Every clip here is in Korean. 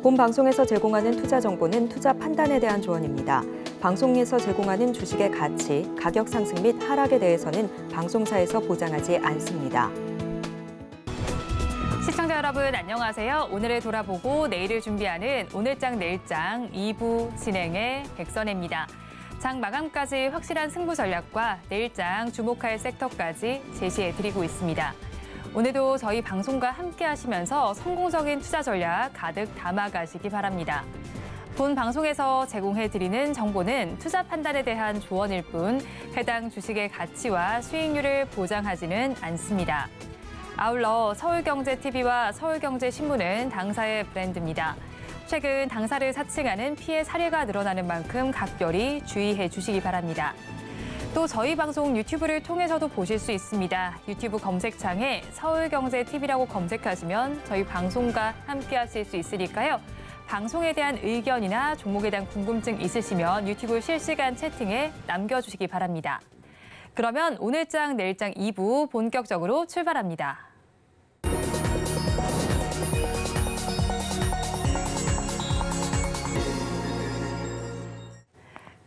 본 방송에서 제공하는 투자 정보는 투자 판단에 대한 조언입니다. 방송에서 제공하는 주식의 가치, 가격 상승 및 하락에 대해서는 방송사에서 보장하지 않습니다. 시청자 여러분 안녕하세요. 오늘을 돌아보고 내일을 준비하는 오늘장 내일장 2부 진행의 백선혜입니다. 장 마감까지 확실한 승부 전략과 내일장 주목할 섹터까지 제시해드리고 있습니다. 오늘도 저희 방송과 함께 하시면서 성공적인 투자 전략 가득 담아가시기 바랍니다. 본 방송에서 제공해드리는 정보는 투자 판단에 대한 조언일 뿐 해당 주식의 가치와 수익률을 보장하지는 않습니다. 아울러 서울경제TV와 서울경제신문은 당사의 브랜드입니다. 최근 당사를 사칭하는 피해 사례가 늘어나는 만큼 각별히 주의해 주시기 바랍니다. 또 저희 방송 유튜브를 통해서도 보실 수 있습니다. 유튜브 검색창에 서울경제TV라고 검색하시면 저희 방송과 함께 하실 수 있으니까요. 방송에 대한 의견이나 종목에 대한 궁금증 있으시면 유튜브 실시간 채팅에 남겨주시기 바랍니다. 그러면 오늘장 내일장 2부 본격적으로 출발합니다.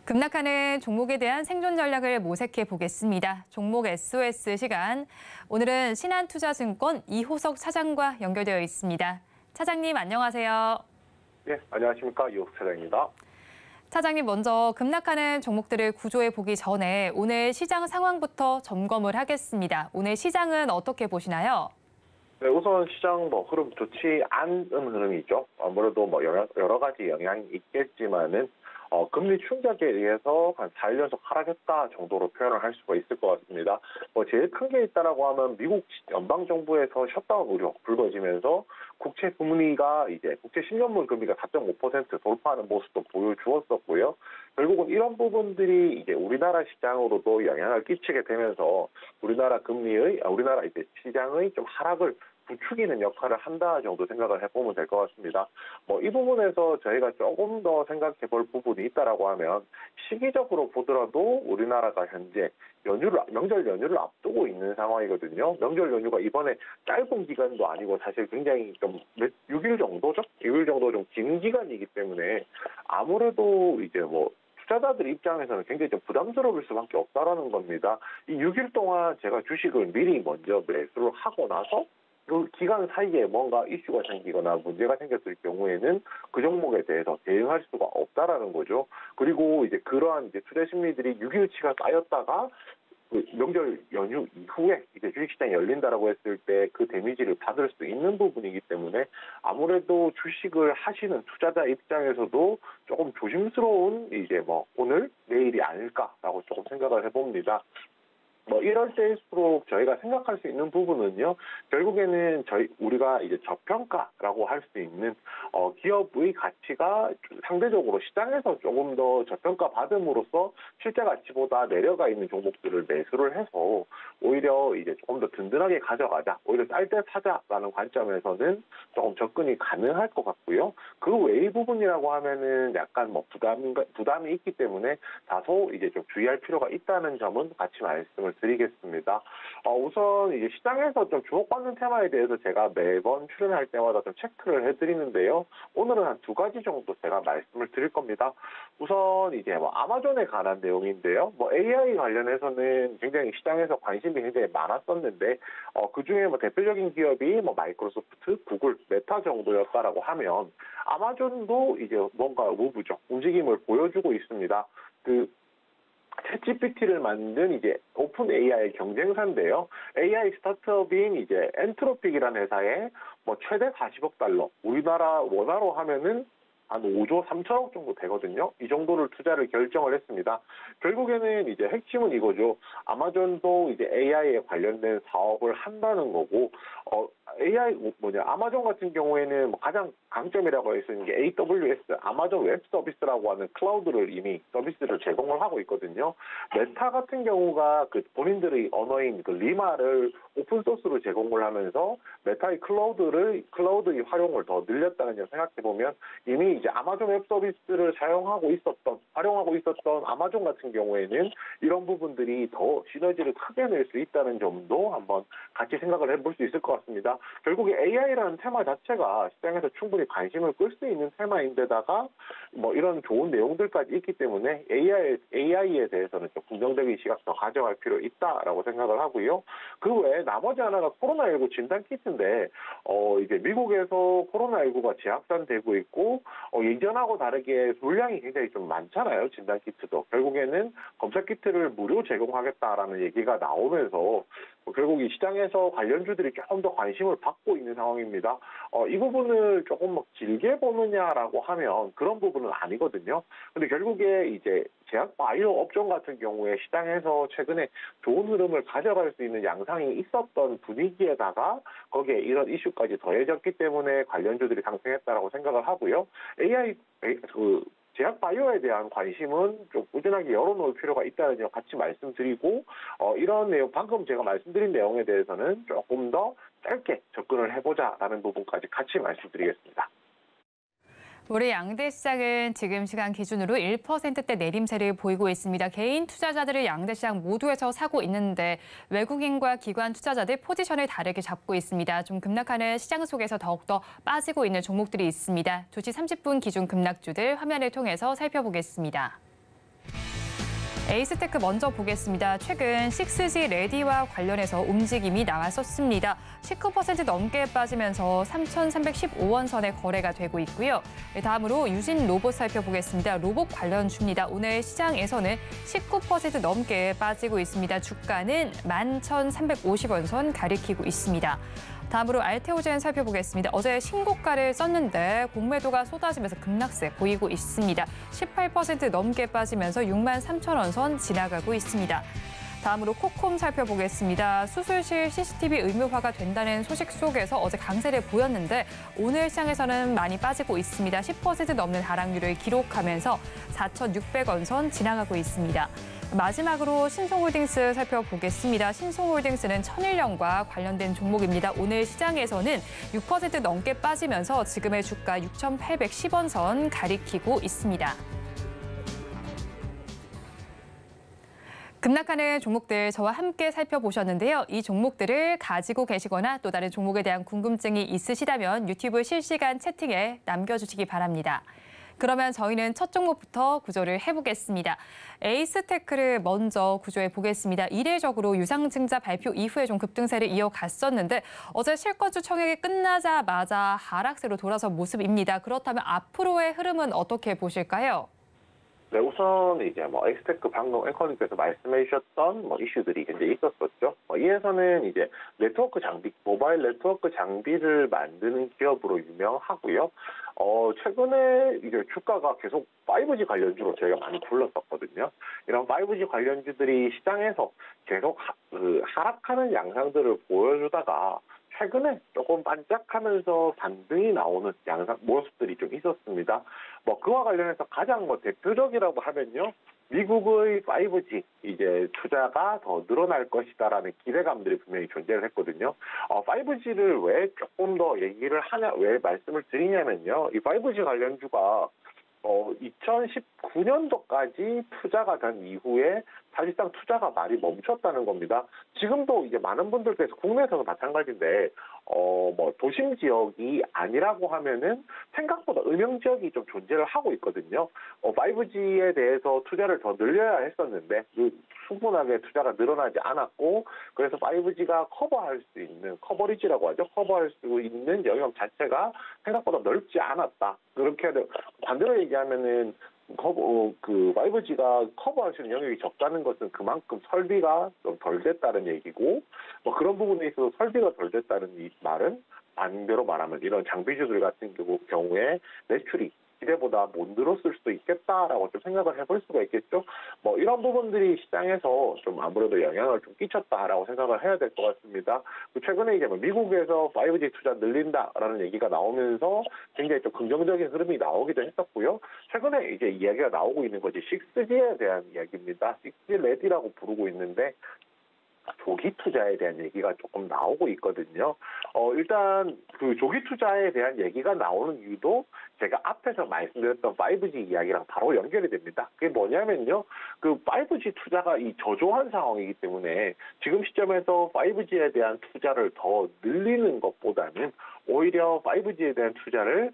급락하는 종목에 대한 생존 전략을 모색해 보겠습니다. 종목 SOS 시간. 오늘은 신한투자증권 이호석 차장과 연결되어 있습니다. 차장님 안녕하세요. 네, 안녕하십니까. 이호석 차장입니다. 차장님 먼저 급락하는 종목들을 구조해 보기 전에 오늘 시장 상황부터 점검을 하겠습니다. 오늘 시장은 어떻게 보시나요? 네, 우선 시장 흐름 좋지 않은 흐름이죠. 아무래도 여러 가지 영향이 있겠지만은 금리 충격에 의해서 한 4일 연속 하락했다 정도로 표현을 할 수가 있을 것 같습니다. 제일 큰 게 있다라고 하면 미국 연방정부에서 셧다운 우려 불거지면서 국채 금리가 국채 10년물 금리가 4.5% 돌파하는 모습도 보여주었었고요. 결국은 이런 부분들이 우리나라 시장으로도 영향을 끼치게 되면서 우리나라 시장의 좀 하락을 부추기는 역할을 한다 정도 생각을 해보면 될 것 같습니다. 이 부분에서 저희가 조금 더 생각해 볼 부분이 있다라고 하면 시기적으로 보더라도 우리나라가 현재 명절 연휴를 앞두고 있는 상황이거든요. 명절 연휴가 이번에 짧은 기간도 아니고 사실 굉장히 좀 6일 정도죠? 6일 정도 좀 긴 기간이기 때문에 아무래도 투자자들 입장에서는 굉장히 좀 부담스러울 수밖에 없다라는 겁니다. 이 6일 동안 제가 주식을 미리 먼저 매수를 하고 나서 그 기간 사이에 뭔가 이슈가 생기거나 문제가 생겼을 경우에는 그 종목에 대해서 대응할 수가 없다라는 거죠. 그리고 그러한 투자 심리들이 6일치가 쌓였다가 명절 연휴 이후에 주식시장이 열린다라고 했을 때 그 데미지를 받을 수 있는 부분이기 때문에 아무래도 주식을 하시는 투자자 입장에서도 조금 조심스러운 오늘 내일이 아닐까라고 조금 생각을 해봅니다. 이럴 때일수록 저희가 생각할 수 있는 부분은요, 결국에는 우리가 저평가라고 할 수 있는 기업의 가치가 상대적으로 시장에서 조금 더 저평가 받음으로써 실제 가치보다 내려가 있는 종목들을 매수를 해서 오히려 조금 더 든든하게 가져가자, 오히려 쌀 때 사자라는 관점에서는 조금 접근이 가능할 것 같고요. 그 외의 부분이라고 하면은 약간 부담이 있기 때문에 다소 좀 주의할 필요가 있다는 점은 같이 말씀을 드리겠습니다. 우선 시장에서 좀 주목받는 테마에 대해서 제가 매번 출연할 때마다 좀 체크를 해드리는데요. 오늘은 한 2가지 정도 제가 말씀을 드릴 겁니다. 우선 아마존에 관한 내용인데요. AI 관련해서는 굉장히 시장에서 관심이 굉장히 많았었는데 그 중에 대표적인 기업이 마이크로소프트, 구글, 메타 정도였다라고 하면 아마존도 뭔가 움직임을 보여주고 있습니다. 챗GPT를 만든 오픈 AI 경쟁사인데요. AI 스타트업인 엔트로픽이라는 회사에 최대 40억 달러, 우리나라 원화로 하면은 한 5조 3천억 정도 되거든요. 이 정도를 투자를 결정을 했습니다. 결국에는 핵심은 이거죠. 아마존도 AI에 관련된 사업을 한다는 거고, 아마존 같은 경우에는 가장 강점이라고 할 수 있는 게 AWS, 아마존 웹 서비스라고 하는 클라우드를 이미 서비스를 제공을 하고 있거든요. 메타 같은 경우가 본인들의 언어인 리마를 오픈소스로 제공을 하면서 메타의 클라우드의 활용을 더 늘렸다는 점 생각해보면 이미 이제 아마존 웹 서비스를 활용하고 있었던 아마존 같은 경우에는 이런 부분들이 더 시너지를 크게 낼 수 있다는 점도 한번 같이 생각을 해볼 수 있을 것 같습니다. 결국에 AI라는 테마 자체가 시장에서 충분히 관심을 끌 수 있는 테마인데다가 뭐 이런 좋은 내용들까지 있기 때문에 AI에 대해서는 좀 긍정적인 시각 더 가져갈 필요 있다라고 생각을 하고요. 그 외에 나머지 하나가 코로나19 진단 키트인데 이제 미국에서 코로나19가 재확산되고 있고 예전하고 다르게 물량이 굉장히 좀 많잖아요. 진단 키트도 결국에는 검사 키트를 무료 제공하겠다라는 얘기가 나오면서 결국 이 시장에서 관련주들이 조금 더 관심을 받고 있는 상황입니다. 이 부분을 조금 막 길게 보느냐라고 하면 그런 부분은 아니거든요. 근데 결국에 이제 제약 바이오 업종 같은 경우에 시장에서 최근에 좋은 흐름을 가져갈 수 있는 양상이 있었던 분위기에다가 거기에 이런 이슈까지 더해졌기 때문에 관련주들이 상승했다라고 생각을 하고요. 제약 바이오에 대한 관심은 좀 꾸준하게 열어놓을 필요가 있다는 점 같이 말씀드리고 이런 내용 방금 제가 말씀드린 내용에 대해서는 조금 더 짧게 접근을 해보자라는 부분까지 같이 말씀드리겠습니다. 올해 양대 시장은 지금 시간 기준으로 1%대 내림세를 보이고 있습니다. 개인 투자자들이 양대 시장 모두에서 사고 있는데 외국인과 기관 투자자들 포지션을 다르게 잡고 있습니다. 좀 급락하는 시장 속에서 더욱더 빠지고 있는 종목들이 있습니다. 조치 30분 기준 급락주들 화면을 통해서 살펴보겠습니다. 에이스테크 먼저 보겠습니다. 최근 6G 레디와 관련해서 움직임이 나왔었습니다. 19% 넘게 빠지면서 3,315원 선에 거래가 되고 있고요. 다음으로 유진 로봇 살펴보겠습니다. 로봇 관련주입니다. 오늘 시장에서는 19% 넘게 빠지고 있습니다. 주가는 11,350원 선 가리키고 있습니다. 다음으로 알테오젠 살펴보겠습니다. 어제 신고가를 썼는데 공매도가 쏟아지면서 급락세 보이고 있습니다. 18% 넘게 빠지면서 63,000원 선 지나가고 있습니다. 다음으로 코콤 살펴보겠습니다. 수술실 CCTV 의무화가 된다는 소식 속에서 어제 강세를 보였는데 오늘 시장에서는 많이 빠지고 있습니다. 10% 넘는 하락률을 기록하면서 4,600원 선 지나가고 있습니다. 마지막으로 신송홀딩스 살펴보겠습니다. 신송홀딩스는 천일영과 관련된 종목입니다. 오늘 시장에서는 6% 넘게 빠지면서 지금의 주가 6,810원 선 가리키고 있습니다. 급락하는 종목들 저와 함께 살펴보셨는데요. 이 종목들을 가지고 계시거나 또 다른 종목에 대한 궁금증이 있으시다면 유튜브 실시간 채팅에 남겨주시기 바랍니다. 그러면 저희는 첫 종목부터 구조를 해보겠습니다. 에이스테크를 먼저 구조해 보겠습니다. 이례적으로 유상증자 발표 이후에 좀 급등세를 이어갔었는데 어제 실거주 청약이 끝나자마자 하락세로 돌아선 모습입니다. 그렇다면 앞으로의 흐름은 어떻게 보실까요? 네, 우선 이제 엑스테크 방금 앵커님께서 말씀해 주셨던 이슈들이 굉장히 있었었죠. 이에서는 이제 네트워크 장비, 모바일 네트워크 장비를 만드는 기업으로 유명하고요. 최근에 이제 주가가 계속 5G 관련주로 저희가 많이 불렀었거든요. 이런 5G 관련주들이 시장에서 계속 하락하는 양상들을 보여주다가 최근에 조금 반짝하면서 반등이 나오는 양상 모습들이 좀 있었습니다. 그와 관련해서 가장 대표적이라고 하면요. 미국의 5G 이제 투자가 더 늘어날 것이다라는 기대감들이 분명히 존재를 했거든요. 5G를 왜 조금 더 왜 말씀을 드리냐면요. 이 5G 관련주가 2019년도까지 투자가 된 이후에 사실상 투자가 많이 멈췄다는 겁니다. 지금도 이제 많은 분들께서 국내에서도 마찬가지인데, 도심 지역이 아니라고 하면은 생각보다 음영 지역이 좀 존재를 하고 있거든요. 5G에 대해서 투자를 더 늘려야 했었는데, 충분하게 투자가 늘어나지 않았고, 그래서 5G가 커버리지라고 하죠. 커버할 수 있는 영역 자체가 생각보다 넓지 않았다. 그렇게 반대로 얘기하면은 5G가 커버할 수 있는 영역이 적다는 것은 그만큼 설비가 좀 덜 됐다는 얘기고, 그런 부분에 있어서 설비가 덜 됐다는 이 말은 반대로 말하면 이런 장비주들 같은 경우에 매출이 기대보다 못 늘었을 수도 있겠다라고 좀 생각을 해볼 수가 있겠죠. 이런 부분들이 시장에서 좀 아무래도 영향을 좀 끼쳤다라고 생각을 해야 될 것 같습니다. 최근에 이제 미국에서 5G 투자 늘린다라는 얘기가 나오면서 굉장히 좀 긍정적인 흐름이 나오기도 했었고요. 최근에 이제 이야기가 나오고 있는 것이 6G에 대한 이야기입니다. 6G 레디라고 부르고 있는데 조기 투자에 대한 얘기가 조금 나오고 있거든요. 일단 그 조기 투자에 대한 얘기가 나오는 이유도 제가 앞에서 말씀드렸던 5G 이야기랑 바로 연결이 됩니다. 그게 뭐냐면요. 그 5G 투자가 이 저조한 상황이기 때문에 지금 시점에서 5G에 대한 투자를 더 늘리는 것보다는 오히려 5G에 대한 투자를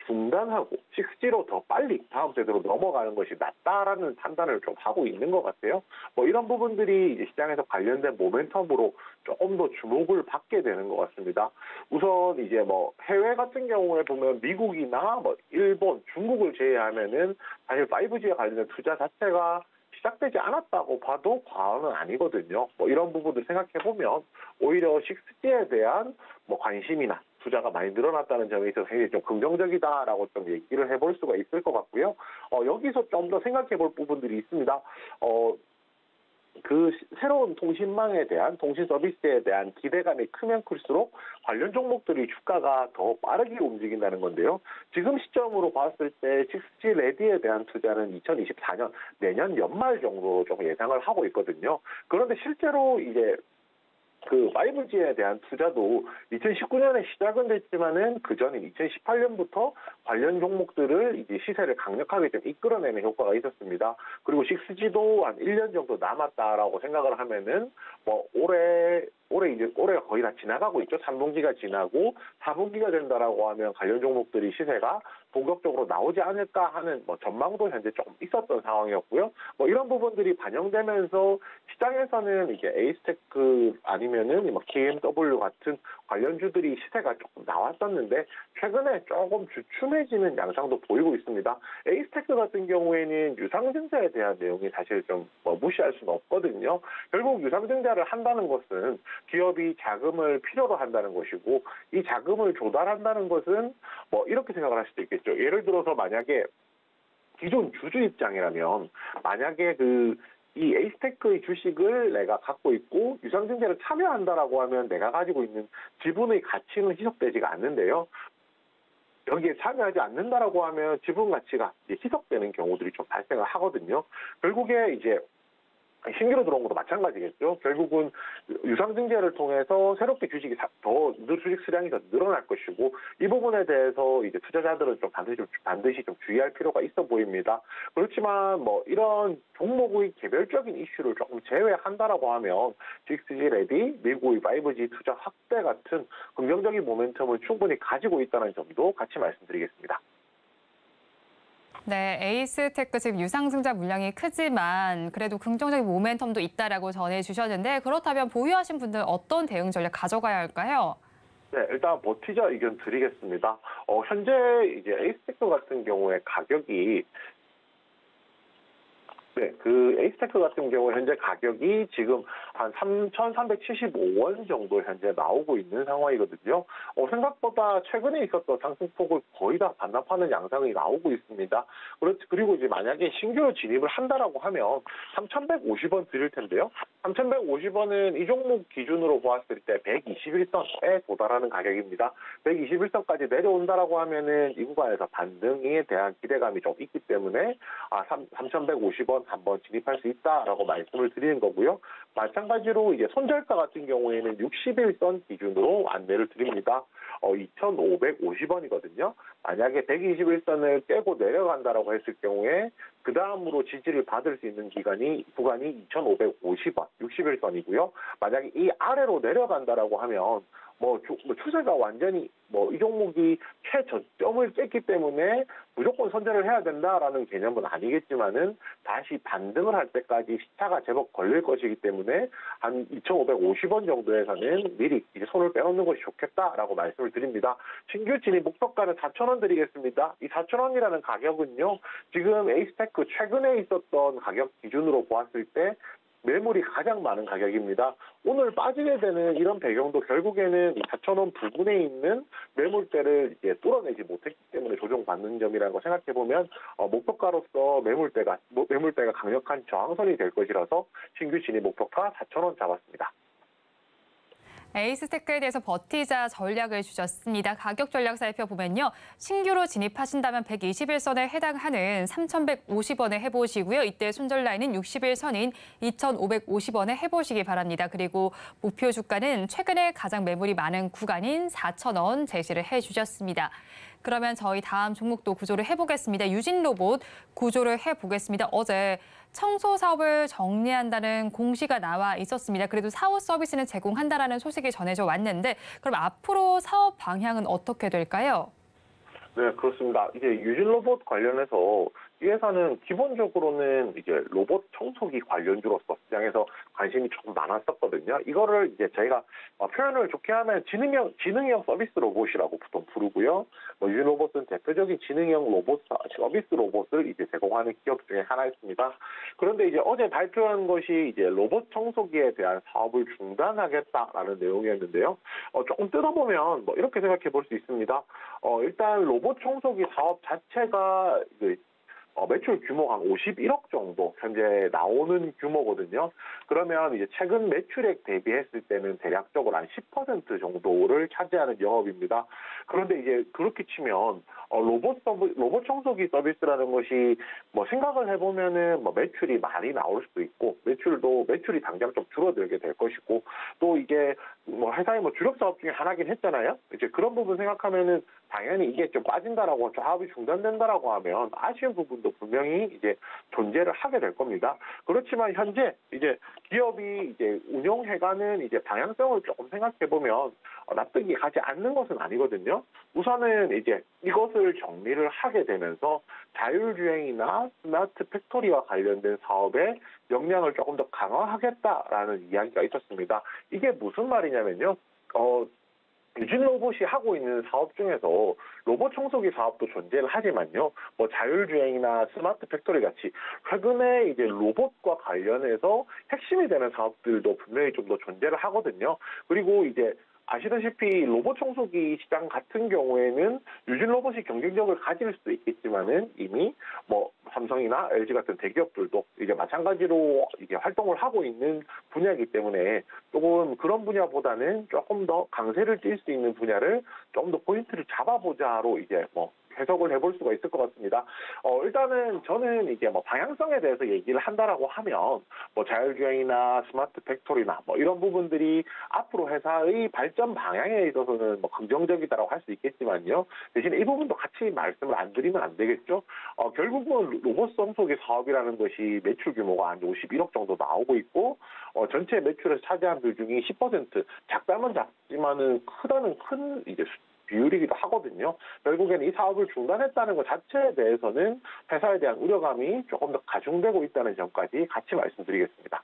중단하고 6G로 더 빨리 다음 세대로 넘어가는 것이 낫다라는 판단을 좀 하고 있는 것 같아요. 뭐 이런 부분들이 이제 시장에서 관련된 모멘텀으로 조금 더 주목을 받게 되는 것 같습니다. 우선 이제 뭐 해외 같은 경우에 보면 미국이나 뭐 일본, 중국을 제외하면은 사실 5G에 관련된 투자 자체가 시작되지 않았다고 봐도 과언은 아니거든요. 뭐 이런 부분들 생각해 보면 오히려 6G에 대한 뭐 관심이나 투자가 많이 늘어났다는 점에 있어서 굉장히 좀 긍정적이다라고 좀 얘기를 해볼 수가 있을 것 같고요. 여기서 좀 더 생각해 볼 부분들이 있습니다. 그 새로운 통신망에 대한 통신 서비스에 대한 기대감이 크면 클수록 관련 종목들이 주가가 더 빠르게 움직인다는 건데요. 지금 시점으로 봤을 때 6G 레디에 대한 투자는 2024년 내년 연말 정도로 좀 예상을 하고 있거든요. 그런데 실제로 이제 그 5G에 대한 투자도 2019년에 시작은 됐지만은 그 전인 2018년부터 관련 종목들을 이제 시세를 강력하게 좀 이끌어내는 효과가 있었습니다. 그리고 6G도 한 1년 정도 남았다라고 생각을 하면은 뭐 올해가 거의 다 지나가고 있죠. 3분기가 지나고 4분기가 된다라고 하면 관련 종목들이 시세가 본격적으로 나오지 않을까 하는 뭐 전망도 현재 조금 있었던 상황이었고요. 뭐 이런 부분들이 반영되면서 시장에서는 이게 에이스테크 아니면은 뭐 KMW 같은 관련주들이 시세가 조금 나왔었는데 최근에 조금 주춤해지는 양상도 보이고 있습니다. 에이스테크 같은 경우에는 유상증자에 대한 내용이 사실 좀 무시할 수는 없거든요. 결국 유상증자를 한다는 것은 기업이 자금을 필요로 한다는 것이고 이 자금을 조달한다는 것은 뭐 이렇게 생각을 할 수도 있겠죠. 예를 들어서 만약에 기존 주주 입장이라면 만약에 이 에이스테크의 주식을 내가 갖고 있고 유상증자를 참여한다라고 하면 내가 가지고 있는 지분의 가치는 희석되지가 않는데요. 여기에 참여하지 않는다라고 하면 지분 가치가 이제 희석되는 경우들이 좀 발생을 하거든요. 결국에 이제 신규로 들어온 것도 마찬가지겠죠. 결국은 유상증자를 통해서 새롭게 주식 수량이 더 늘어날 것이고 이 부분에 대해서 이제 투자자들은 좀 반드시 좀 주의할 필요가 있어 보입니다. 그렇지만 뭐 이런 종목의 개별적인 이슈를 조금 제외한다라고 하면 6G 레디, 미국의 5G 투자 확대 같은 긍정적인 모멘텀을 충분히 가지고 있다는 점도 같이 말씀드리겠습니다. 네, 에이스테크 지금 유상증자 물량이 크지만 그래도 긍정적인 모멘텀도 있다라고 전해주셨는데 그렇다면 보유하신 분들 어떤 대응 전략 가져가야 할까요? 네, 일단 버티자 의견 드리겠습니다. 현재 이제 에이스테크 같은 경우에 가격이 그 에이스테크 같은 경우 현재 가격이 지금 한 3,375원 정도 현재 나오고 있는 상황이거든요. 생각보다 최근에 있었던 상승폭을 거의 다 반납하는 양상이 나오고 있습니다. 그리고 이제 만약에 신규로 진입을 한다라고 하면 3,150원 드릴 텐데요. 3,150원은 이 종목 기준으로 보았을 때 121선에 도달하는 가격입니다. 121선까지 내려온다라고 하면은 이 구간에서 반등에 대한 기대감이 좀 있기 때문에 3,150원 한번 진입할 수 있다라고 말씀을 드리는 거고요. 마찬가지로 이제 손절가 같은 경우에는 61선 기준으로 안내를 드립니다. 2,550원이거든요. 만약에 121선을 깨고 내려간다라고 했을 경우에 그 다음으로 지지를 받을 수 있는 구간이 2,550원, 61선이고요. 만약에 이 아래로 내려간다라고 하면 추세가 완전히 이 종목이 최저점을 깼기 때문에 무조건 선절을 해야 된다라는 개념은 아니겠지만은 다시 반등을 할 때까지 시차가 제법 걸릴 것이기 때문에 한 2,550원 정도에서는 미리 이제 손을 빼놓는 것이 좋겠다라고 말씀을 드립니다. 신규 진입 목표가는 4,000원 드리겠습니다. 이 4,000원이라는 가격은요, 지금 에이스테크 최근에 있었던 가격 기준으로 보았을 때 매물이 가장 많은 가격입니다. 오늘 빠지게 되는 이런 배경도 결국에는 4,000원 부근에 있는 매물대를 이제 뚫어내지 못했기 때문에 조정받는 점이라는 거 생각해보면 목표가로서 매물대가 강력한 저항선이 될 것이라서 신규 진입 목표가 4,000원 잡았습니다. 에이스테크에 대해서 버티자 전략을 주셨습니다. 가격 전략 살펴보면요. 신규로 진입하신다면 121선에 해당하는 3,150원에 해보시고요. 이때 손절 라인은 61선인 2,550원에 해보시기 바랍니다. 그리고 목표 주가는 최근에 가장 매물이 많은 구간인 4,000원 제시를 해주셨습니다. 그러면 저희 다음 종목도 구조를 해보겠습니다. 유진로봇 구조를 해보겠습니다. 어제 청소 사업을 정리한다는 공시가 나와 있었습니다. 그래도 사후 서비스는 제공한다라는 소식이 전해져 왔는데 그럼 앞으로 사업 방향은 어떻게 될까요? 네, 그렇습니다. 이제 유진로봇 관련해서 이 회사는 기본적으로는 이제 로봇 청소기 관련주로서 시장에서 관심이 조금 많았었거든요. 이거를 이제 저희가 표현을 좋게 하면 지능형 서비스 로봇이라고 보통 부르고요. 유진로봇은 대표적인 지능형 로봇 서비스 로봇을 이제 제공하는 기업 중에 하나였습니다. 그런데 이제 어제 발표한 것이 이제 로봇 청소기에 대한 사업을 중단하겠다라는 내용이었는데요. 조금 뜯어보면 이렇게 생각해 볼 수 있습니다. 일단 로봇 청소기 사업 자체가 매출 규모가 한 51억 정도 현재 나오는 규모거든요. 그러면 이제 최근 매출액 대비했을 때는 대략적으로 한 10% 정도를 차지하는 영업입니다. 그런데 이제 그렇게 치면 로봇 청소기 서비스라는 것이 생각을 해보면은 매출이 많이 나올 수도 있고 매출이 당장 좀 줄어들게 될 것이고 또 이게 회사의 주력 사업 중에 하나긴 했잖아요. 이제 그런 부분 생각하면은 당연히 이게 좀 빠진다라고 사업이 중단된다라고 하면 아쉬운 부분도 분명히 이제 존재를 하게 될 겁니다. 그렇지만 현재 이제 기업이 이제 운영해가는 이제 방향성을 조금 생각해 보면 납득이 가지 않는 것은 아니거든요. 우선은 이제 이것을 정리를 하게 되면서 자율주행이나 스마트 팩토리와 관련된 사업에 역량을 조금 더 강화하겠다라는 이야기가 있었습니다. 이게 무슨 말이냐면요. 유진로봇이 하고 있는 사업 중에서 로봇 청소기 사업도 존재를 하지만요. 자율주행이나 스마트 팩토리 같이 최근에 이제 로봇과 관련해서 핵심이 되는 사업들도 분명히 좀 더 존재를 하거든요. 그리고 이제 아시다시피 로봇 청소기 시장 같은 경우에는 유진로봇이 경쟁력을 가질 수도 있겠지만은 이미 삼성이나 LG 같은 대기업들도 이제 마찬가지로 이게 활동을 하고 있는 분야이기 때문에 조금 그런 분야보다는 조금 더 강세를 띨 수 있는 분야를 좀 더 포인트를 잡아보자로 이제 해석을 해볼 수가 있을 것 같습니다. 일단은 저는 이제 방향성에 대해서 얘기를 한다라고 하면 자율주행이나 스마트 팩토리나 이런 부분들이 앞으로 회사의 발전 방향에 있어서는 긍정적이다라고 할 수 있겠지만요. 대신 이 부분도 같이 말씀을 안 드리면 안 되겠죠. 결국은 로봇 청소기 사업이라는 것이 매출 규모가 한 51억 정도 나오고 있고 전체 매출에서 차지한 비중이 10% 작다면 작지만은 크다는 큰 이제 비율이기도 하거든요. 결국에는 이 사업을 중단했다는 것 자체에 대해서는 회사에 대한 우려감이 조금 더 가중되고 있다는 점까지 같이 말씀드리겠습니다.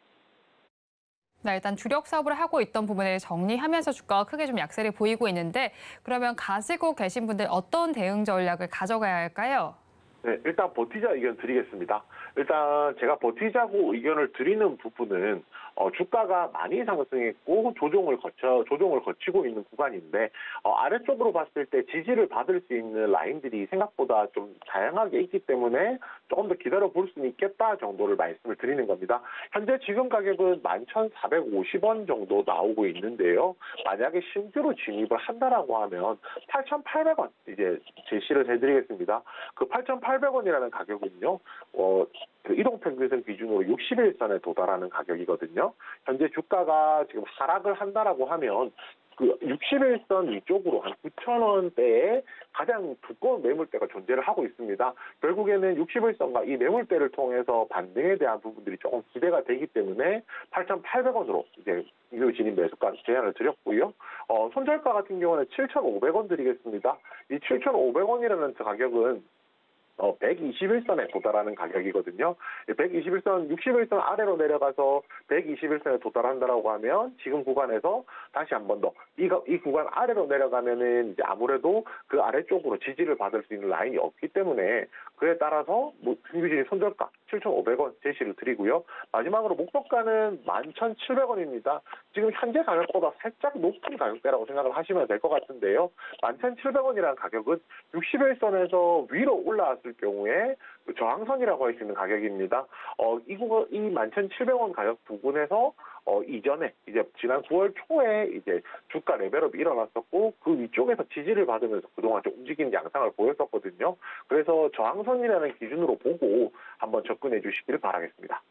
네, 일단 주력 사업을 하고 있던 부분을 정리하면서 주가가 크게 좀 약세를 보이고 있는데 그러면 가지고 계신 분들 어떤 대응 전략을 가져가야 할까요? 네, 일단 버티자 의견 드리겠습니다. 일단 제가 버티자고 의견을 드리는 부분은 주가가 많이 상승했고 조정을 거치고 있는 구간인데 아래쪽으로 봤을 때 지지를 받을 수 있는 라인들이 생각보다 좀 다양하게 있기 때문에 조금 더 기다려 볼 수는 있겠다 정도를 말씀을 드리는 겁니다. 현재 지금 가격은 11,450원 정도 나오고 있는데요. 만약에 신규로 진입을 한다라고 하면 8,800원 이제 제시를 해드리겠습니다. 그 8,800원이라는 가격은요. 이동평균선 기준으로 60일선에 도달하는 가격이거든요. 현재 주가가 지금 하락을 한다라고 하면 그 60일선 위쪽으로 한 9,000원대에 가장 두꺼운 매물대가 존재를 하고 있습니다. 결국에는 60일선과 이 매물대를 통해서 반등에 대한 부분들이 조금 기대가 되기 때문에 8,800원으로 이제 신규 진입 매수가 제안을 드렸고요. 손절가 같은 경우는 7,500원 드리겠습니다. 이 7,500원이라는 가격은 121선에 도달하는 가격이거든요. 121선, 60일선 아래로 내려가서 121선에 도달한다라고 하면 지금 구간에서 다시 한 번 더 이 구간 아래로 내려가면은 이제 아무래도 그 아래쪽으로 지지를 받을 수 있는 라인이 없기 때문에 그에 따라서 신규진입 손절가 7,500원 제시를 드리고요. 마지막으로 목표가는 11,700원입니다. 지금 현재 가격보다 살짝 높은 가격대라고 생각을 하시면 될 것 같은데요. 11,700원이라는 가격은 60일선에서 위로 올라왔을 봤을 경우에 저항선이라고 할 수 있는 가격입니다. 이 11,700원 가격 부근에서 이전에 이제 지난 9월 초에 이제 주가 레벨업이 일어났었고 그 위쪽에서 지지를 받으면서 그동안 좀 움직이는 양상을 보였었거든요. 그래서 저항선이라는 기준으로 보고 한번 접근해 주시기를 바라겠습니다.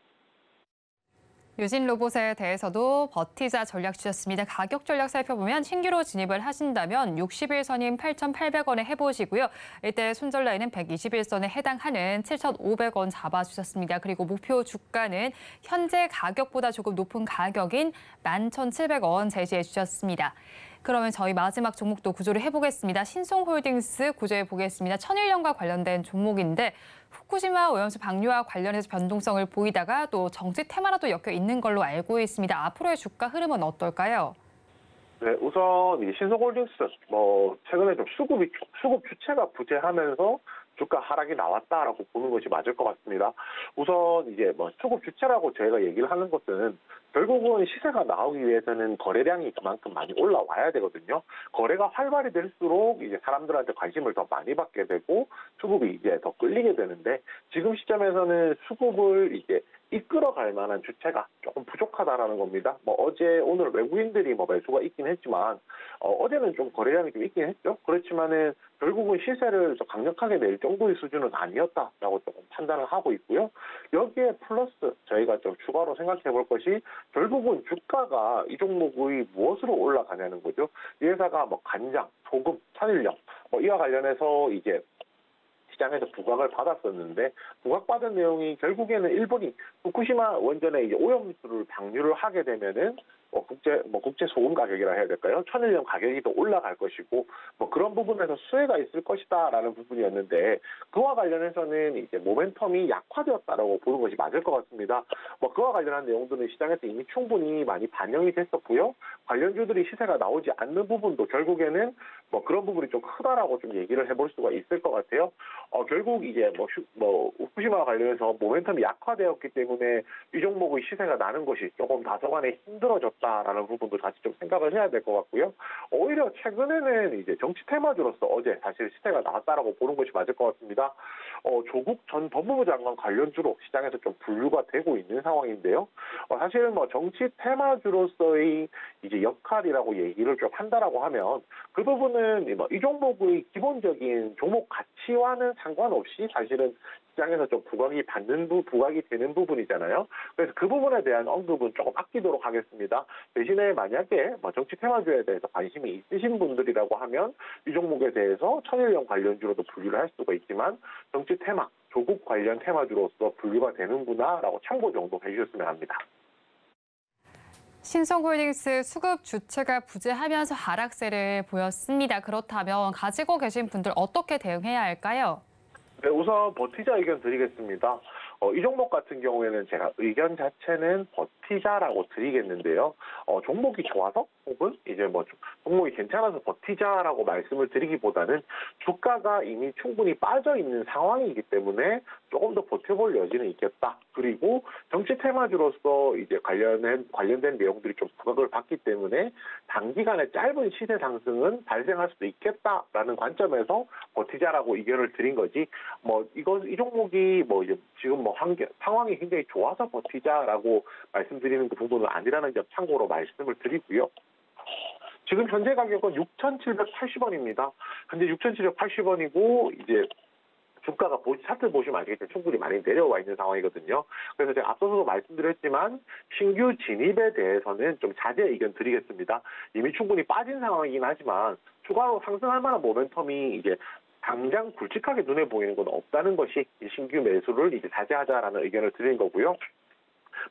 유진 로봇에 대해서도 버티자 전략 주셨습니다. 가격 전략 살펴보면 신규로 진입을 하신다면 60일선인 8,800원에 해보시고요. 이때 손절 라인은 120일선에 해당하는 7,500원 잡아주셨습니다. 그리고 목표 주가는 현재 가격보다 조금 높은 가격인 11,700원 제시해 주셨습니다. 그러면 저희 마지막 종목도 구조를 해보겠습니다. 신송홀딩스 구조해 보겠습니다. 천일연과 관련된 종목인데 후쿠시마 오염수 방류와 관련해서 변동성을 보이다가 또 정치 테마라도 엮여 있는 걸로 알고 있습니다. 앞으로의 주가 흐름은 어떨까요? 네, 우선 이 신성홀딩스 최근에 좀 수급 주체가 부재하면서 주가 하락이 나왔다라고 보는 것이 맞을 것 같습니다. 우선 이제 수급 주체라고 저희가 얘기를 하는 것은 결국은 시세가 나오기 위해서는 거래량이 그만큼 많이 올라와야 되거든요. 거래가 활발히 될수록 이제 사람들한테 관심을 더 많이 받게 되고 수급이 이제 더 끌리게 되는데 지금 시점에서는 수급을 이제 이끌어갈 만한 주체가 조금 부족하다라는 겁니다. 어제 오늘 외국인들이 매수가 있긴 했지만 어제는 좀 거래량이 좀 있긴 했죠. 그렇지만은 결국은 시세를 더 강력하게 낼 정도의 수준은 아니었다라고 조금 판단을 하고 있고요. 여기에 플러스 저희가 좀 추가로 생각해 볼 것이 결국은 주가가 이 종목의 무엇으로 올라가냐는 거죠. 이 회사가 간장, 소금, 천일염 이와 관련해서 이제 시장에서 부각을 받았었는데 부각받은 내용이 결국에는 일본이 후쿠시마 원전에 이제 오염수를 방류를 하게 되면은 국제 소금 가격이라 해야 될까요? 천일염 가격이 더 올라갈 것이고 그런 부분에서 수혜가 있을 것이다라는 부분이었는데 그와 관련해서는 이제 모멘텀이 약화되었다라고 보는 것이 맞을 것 같습니다. 그와 관련한 내용들은 시장에서 이미 충분히 많이 반영이 됐었고요. 관련주들이 시세가 나오지 않는 부분도 결국에는 그런 부분이 좀 크다라고 좀 얘기를 해볼 수가 있을 것 같아요. 결국 이제 후쿠시마와 관련해서 모멘텀이 약화되었기 때문에 이 종목의 시세가 나는 것이 조금 다소간에 힘들어졌다라는 부분도 다시 좀 생각을 해야 될 것 같고요. 오히려 최근에는 이제 정치 테마주로서 어제 사실 시세가 나왔다라고 보는 것이 맞을 것 같습니다. 조국 전 법무부 장관 관련주로 시장에서 좀 분류가 되고 있는 상황인데요. 사실은 정치 테마주로서의 이제 역할이라고 얘기를 좀 한다라고 하면 그 부분은 이 종목의 기본적인 종목 가치와는 상관없이 사실은 시장에서 좀 부각이 되는 부분이잖아요. 그래서 그 부분에 대한 언급은 조금 아끼도록 하겠습니다. 대신에 만약에 정치 테마주에 대해서 관심이 있으신 분들이라고 하면 이 종목에 대해서 천일염 관련주로도 분류를 할 수가 있지만 정치 테마, 조국 관련 테마주로서 분류가 되는구나라고 참고 정도 해주셨으면 합니다. 신성홀딩스 수급 주체가 부재하면서 하락세를 보였습니다. 그렇다면 가지고 계신 분들 어떻게 대응해야 할까요? 네, 우선 버티자 의견 드리겠습니다. 이 종목 같은 경우에는 제가 의견 자체는 버티자라고 드리겠는데요. 종목이 좋아서 혹은 이제 종목이 괜찮아서 버티자라고 말씀을 드리기보다는 주가가 이미 충분히 빠져 있는 상황이기 때문에 조금 더 버텨볼 여지는 있겠다. 그리고 정치 테마주로서 이제 관련된 내용들이 좀 부각을 받기 때문에 단기간에 짧은 시세 상승은 발생할 수도 있겠다라는 관점에서 버티자라고 의견을 드린 거지. 이 종목이 이제 지금 상황이 굉장히 좋아서 버티자라고 말씀드리는 그 부분은 아니라는 점 참고로 말씀을 드리고요. 지금 현재 가격은 6,780원입니다. 현재 6,780원이고 이제 주가가 차트 보시면 알겠지만 충분히 많이 내려와 있는 상황이거든요. 그래서 제가 앞서서도 말씀드렸지만 신규 진입에 대해서는 좀 자제 의견 드리겠습니다. 이미 충분히 빠진 상황이긴 하지만 추가로 상승할 만한 모멘텀이 이제 당장 굵직하게 눈에 보이는 건 없다는 것이 신규 매수를 이제 자제하자라는 의견을 드린 거고요.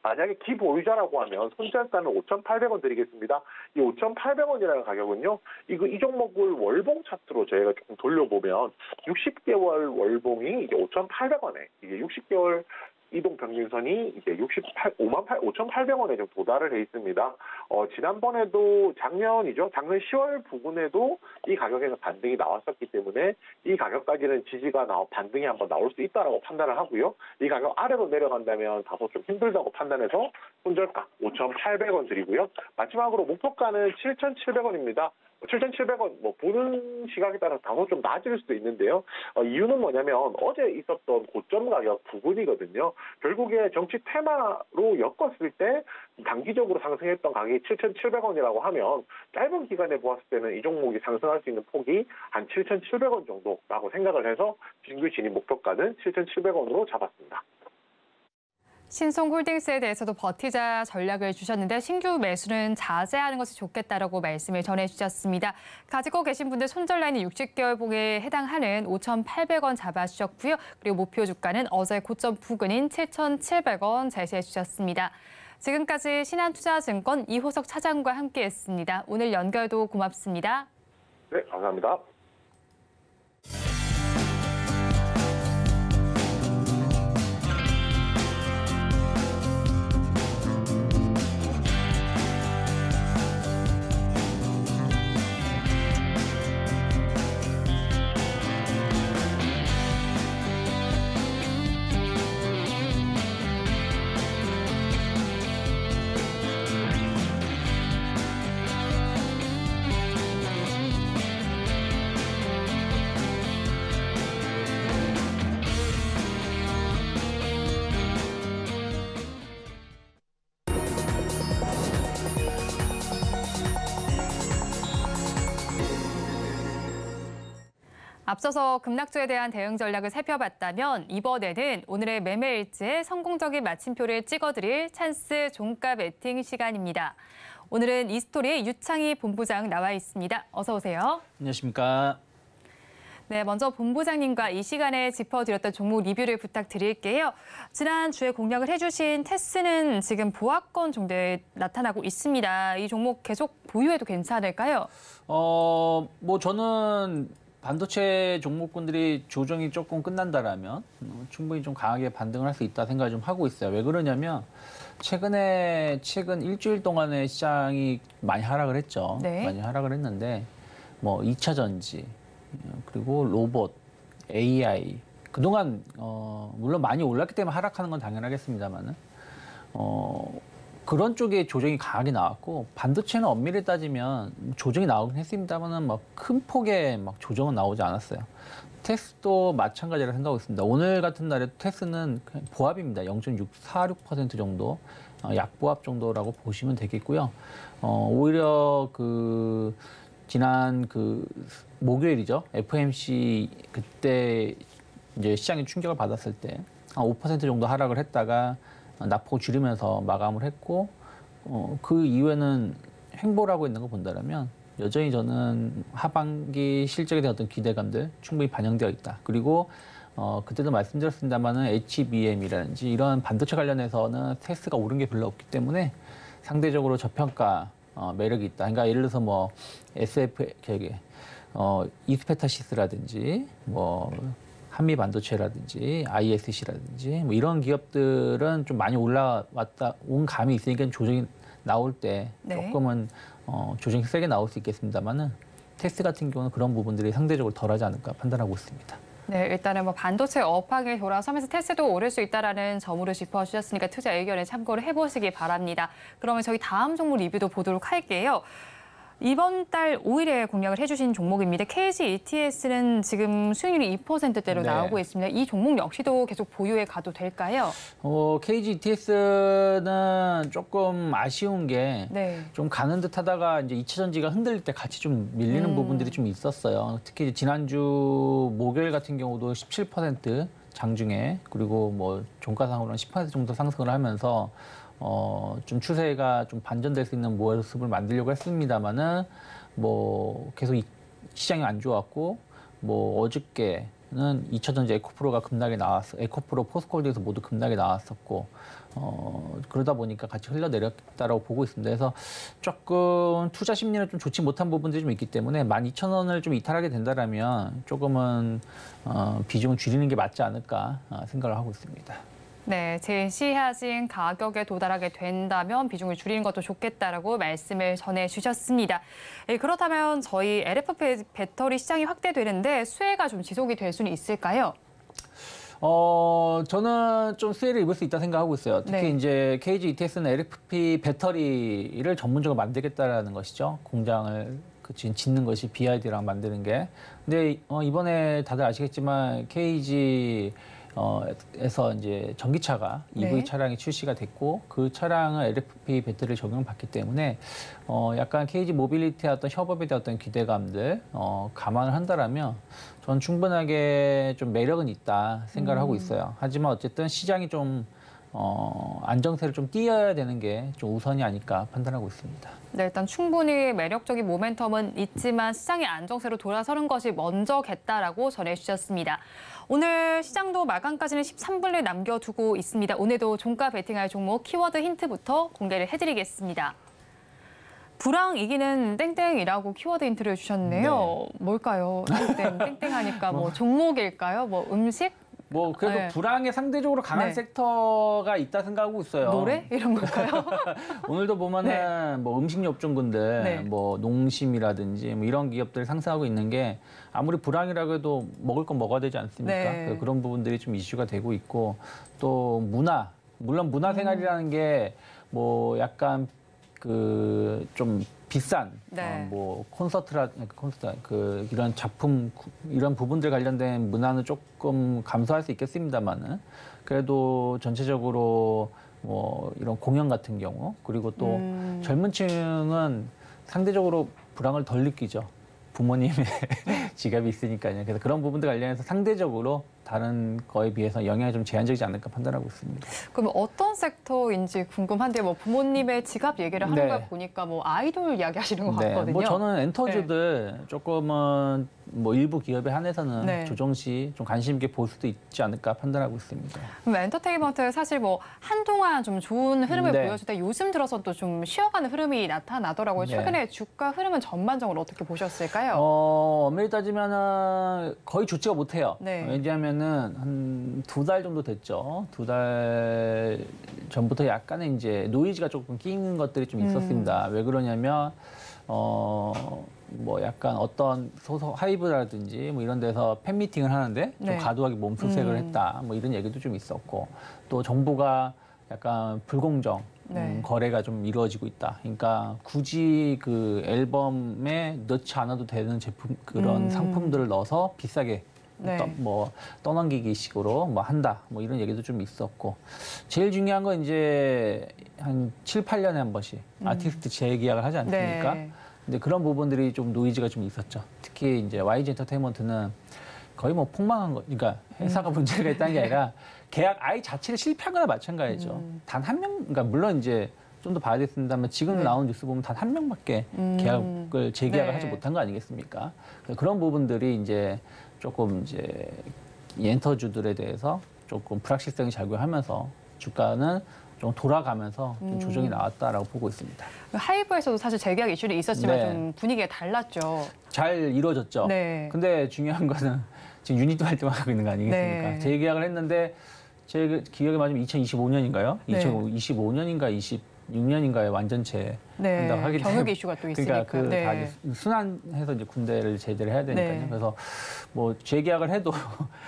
만약에 기보유자라고 하면 손절가는 5,800원 드리겠습니다. 이 5,800원이라는 가격은요. 이 종목을 월봉 차트로 저희가 조금 돌려보면 60개월 월봉이 이제 5,800원에 이게 60개월 이동 평균선이 이제 5,800원에 좀 도달을 해 있습니다. 지난번에도 작년 10월 부근에도 이 가격에서 반등이 나왔었기 때문에 이 가격까지는 지지가 반등이 한번 나올 수 있다라고 판단을 하고요. 이 가격 아래로 내려간다면 다소 좀 힘들다고 판단해서 손절가 5,800원 드리고요. 마지막으로 목표가는 7,700원입니다. 7,700원 뭐 보는 시각에 따라 다소 좀 낮을 수도 있는데요. 이유는 뭐냐면 어제 있었던 고점 가격 부근이거든요. 결국에 정치 테마로 엮었을 때 단기적으로 상승했던 가격이 7,700원이라고 하면 짧은 기간에 보았을 때는 이 종목이 상승할 수 있는 폭이 한 7,700원 정도라고 생각을 해서 신규 진입 목표가는 7,700원으로 잡았습니다. 신송홀딩스에 대해서도 버티자 전략을 주셨는데 신규 매수는 자제하는 것이 좋겠다라고 말씀을 전해주셨습니다. 가지고 계신 분들 손절 라인이 60개월 봉에 해당하는 5,800원 잡아주셨고요. 그리고 목표 주가는 어제 고점 부근인 7,700원 제시해 주셨습니다. 지금까지 신한투자증권 이호석 차장과 함께했습니다. 오늘 연결도 고맙습니다. 네, 감사합니다. 앞서서 급락주에 대한 대응 전략을 살펴봤다면 이번에는 오늘의 매매 일지에 성공적인 마침표를 찍어드릴 찬스 종가 베팅 시간입니다. 오늘은 이스토리의 유창희 본부장 나와 있습니다. 어서 오세요. 안녕하십니까. 네, 먼저 본부장님과 이 시간에 짚어드렸던 종목 리뷰를 부탁드릴게요. 지난주에 공략을 해주신 테스는 지금 보합권 정도에 나타나고 있습니다. 이 종목 계속 보유해도 괜찮을까요? 뭐 저는 반도체 종목군들이 조정이 조금 끝난다라면 충분히 좀 강하게 반등을 할 수 있다 생각을 좀 하고 있어요. 왜 그러냐면 최근 일주일 동안의 시장이 많이 하락을 했죠. 네. 많이 하락을 했는데 뭐 2차 전지 그리고 로봇, AI 그동안 물론 많이 올랐기 때문에 하락하는 건 당연하겠습니다만은 그런 쪽에 조정이 강하게 나왔고 반도체는 엄밀히 따지면 조정이 나오긴 했습니다만은 막 큰 폭의 막 조정은 나오지 않았어요. 테스도 마찬가지라 생각하고 있습니다. 오늘 같은 날에 테스는 그냥 보합입니다. 0.646% 정도 약보합 정도라고 보시면 되겠고요. 오히려 지난 목요일이죠. FOMC 그때 이제 시장이 충격을 받았을 때 한 5% 정도 하락을 했다가 낙폭 줄이면서 마감을 했고 그 이후에는 횡보를 있는 거 본다면 여전히 저는 하반기 실적에 대한 어떤 기대감들 충분히 반영되어 있다. 그리고 그때도 말씀드렸습니다만은 HBM이라든지 이런 반도체 관련해서는 테스트가 오른 게 별로 없기 때문에 상대적으로 저평가 매력이 있다. 그러니까 예를 들어서 뭐 이스페타시스라든지 뭐 한미 반도체라든지 ISC라든지 뭐 이런 기업들은 좀 많이 온 감이 있으니까 조정이 나올 때 조금은 조정이 세게 나올 수 있겠습니다만은 테스트 같은 경우는 그런 부분들이 상대적으로 덜하지 않을까 판단하고 있습니다. 네, 일단은 뭐 반도체 업황에 돌아서면서 테스도 오를 수 있다라는 점으로 짚어주셨으니까 투자 의견에 참고를 해보시기 바랍니다. 그러면 저희 다음 종목 리뷰도 보도록 할게요. 이번 달 5일에 공략을 해주신 종목입니다. KG ETS는 지금 수익률이 2%대로 네. 나오고 있습니다. 이 종목 역시도 계속 보유해 가도 될까요? KG ETS는 조금 아쉬운 게 좀 가는 듯 하다가 이제 2차 전지가 흔들릴 때 같이 좀 밀리는 부분들이 좀 있었어요. 특히 지난주 목요일 같은 경우도 17% 장중에 그리고 뭐 종가상으로는 10% 정도 상승을 하면서 좀 추세가 좀 반전될 수 있는 모습을 만들려고 했습니다만은 뭐 계속 시장이 안 좋았고 뭐 어저께는 2차전지 에코프로가 급락이 에코프로, 포스코홀딩에서 모두 급락이 나왔었고 그러다 보니까 같이 흘러내렸다라고 보고 있습니다. 그래서 조금 투자 심리는 좀 좋지 못한 부분들이 좀 있기 때문에 12,000원을 좀 이탈하게 된다라면 조금은 비중을 줄이는 게 맞지 않을까 생각을 하고 있습니다. 네, 제시하신 가격에 도달하게 된다면 비중을 줄이는 것도 좋겠다라고 말씀을 전해주셨습니다. 그렇다면 저희 LF 배터리 시장이 확대되는데 수혜가 좀 지속이 될 수는 있을까요? 저는 좀 수혜를 입을 수 있다 생각하고 있어요. 특히 이제 KG ETS는 LFP 배터리를 전문적으로 만들겠다라는 것이죠. 공장을 그 지금 짓는 것이 BYD랑 만드는 게. 근데 이번에 다들 아시겠지만 KG에서 이제 전기차가 EV 네. 차량이 출시가 됐고 그 차량은 LFP 배터리를 적용받기 때문에 약간 KG 모빌리티의 어떤 협업에 대한 어떤 기대감들 감안을 한다라면 저는 충분하게 좀 매력은 있다 생각을 하고 있어요. 하지만 어쨌든 시장이 좀 안정세를 좀 띄어야 되는 게 좀 우선이 아닐까 판단하고 있습니다. 네, 일단 충분히 매력적인 모멘텀은 있지만 시장의 안정세로 돌아서는 것이 먼저겠다라고 전해주셨습니다. 오늘 시장도 마감까지는 13분을 남겨두고 있습니다. 오늘도 종가 베팅할 종목 키워드 힌트부터 공개를 해드리겠습니다. 불황 이기는 땡땡이라고 키워드 힌트를 주셨네요. 네. 뭘까요? 땡땡하니까 뭐 종목일까요? 뭐 음식? 뭐 그래도 네. 불황에 상대적으로 강한 네. 섹터가 있다 생각하고 있어요. 노래? 이런 걸까요? 오늘도 보면은 뭐 음식 업종군들, 네. 뭐 농심이라든지 뭐 이런 기업들이 상승하고 있는 게 아무리 불황이라고 해도 먹을 건 먹어야 되지 않습니까? 네. 그래서 그런 부분들이 좀 이슈가 되고 있고 또 문화, 물론 문화생활이라는 게 뭐 약간 그 좀 비싼 네. 뭐 이런 작품 이런 부분들 관련된 문화는 조금 감소할 수 있겠습니다만은 그래도 전체적으로 뭐 이런 공연 같은 경우 그리고 또 젊은 층은 상대적으로 불황을 덜 느끼죠. 부모님의 지갑이 있으니까요. 그래서 그런 부분들 관련해서 상대적으로 다른 거에 비해서 영향이 좀 제한적이지 않을까 판단하고 있습니다. 그럼 어떤 섹터인지 궁금한데 뭐 부모님의 지갑 얘기를 하는 네. 걸 보니까 뭐 아이돌 이야기 하시는 것 네, 같거든요. 뭐 저는 엔터주들 조금은 뭐 일부 기업에 한해서는 네. 조정 시 좀 관심 있게 볼 수도 있지 않을까 판단하고 있습니다. 그럼 엔터테인먼트 사실 뭐 한동안 좀 좋은 흐름을 네. 보여주다 요즘 들어서 또 좀 쉬어가는 흐름이 나타나더라고요. 네. 최근에 주가 흐름은 전반적으로 어떻게 보셨을까요? 엄밀히 따지면은 거의 좋지가 못해요. 네. 왜냐하면은 한 2달 정도 됐죠. 2달 전부터 약간의 이제 노이즈가 조금 끼는 것들이 좀 있었습니다. 왜 그러냐면 뭐 약간 어떤 소속 하이브라든지 뭐 이런 데서 팬미팅을 하는데 좀 네. 과도하게 몸수색을 했다. 뭐 이런 얘기도 좀 있었고 또 정부가 약간 불공정 네. 거래가 좀 이루어지고 있다. 그러니까 굳이 그 앨범에 넣지 않아도 되는 제품 그런 상품들을 넣어서 비싸게 네. 떠넘기기 식으로 뭐 한다. 뭐 이런 얘기도 좀 있었고. 제일 중요한 건 이제 한 7, 8년에 한 번씩 아티스트 재계약을 하지 않습니까? 네. 근데 그런 부분들이 좀 노이즈가 좀 있었죠. 특히 이제 YG 엔터테인먼트는 거의 뭐 폭망한 거, 그러니까 회사가 문제가 있다는 게 아니라 계약 아예 자체를 실패한 거나 마찬가지죠. 단 한 명, 그러니까 물론 이제 좀 더 봐야 됐습니다만 지금 나오는 뉴스 보면 단 한 명밖에 계약을 재계약을 네. 하지 못한 거 아니겠습니까? 그런 부분들이 이제 조금 이제 이 엔터주들에 대해서 조금 불확실성이 작용하면서 주가는 좀 돌아가면서 좀 조정이 나왔다라고 보고 있습니다. 하이브에서도 사실 재계약 이슈는 있었지만 네. 좀 분위기가 달랐죠. 잘 이루어졌죠. 네. 근데 중요한 거는 지금 유닛 활동을 하고 있는 거 아니겠습니까? 네. 재계약을 했는데 제 기억에 맞으면 2025년인가요? 네. 2025년인가 26년인가에 완전체 네. 한다고 하기 때문에 경영 이슈가 또 있으니까. 그러니까 네. 다 이제 순환해서 이제 군대를 제대를 해야 되니까요. 네. 그래서 뭐 재계약을 해도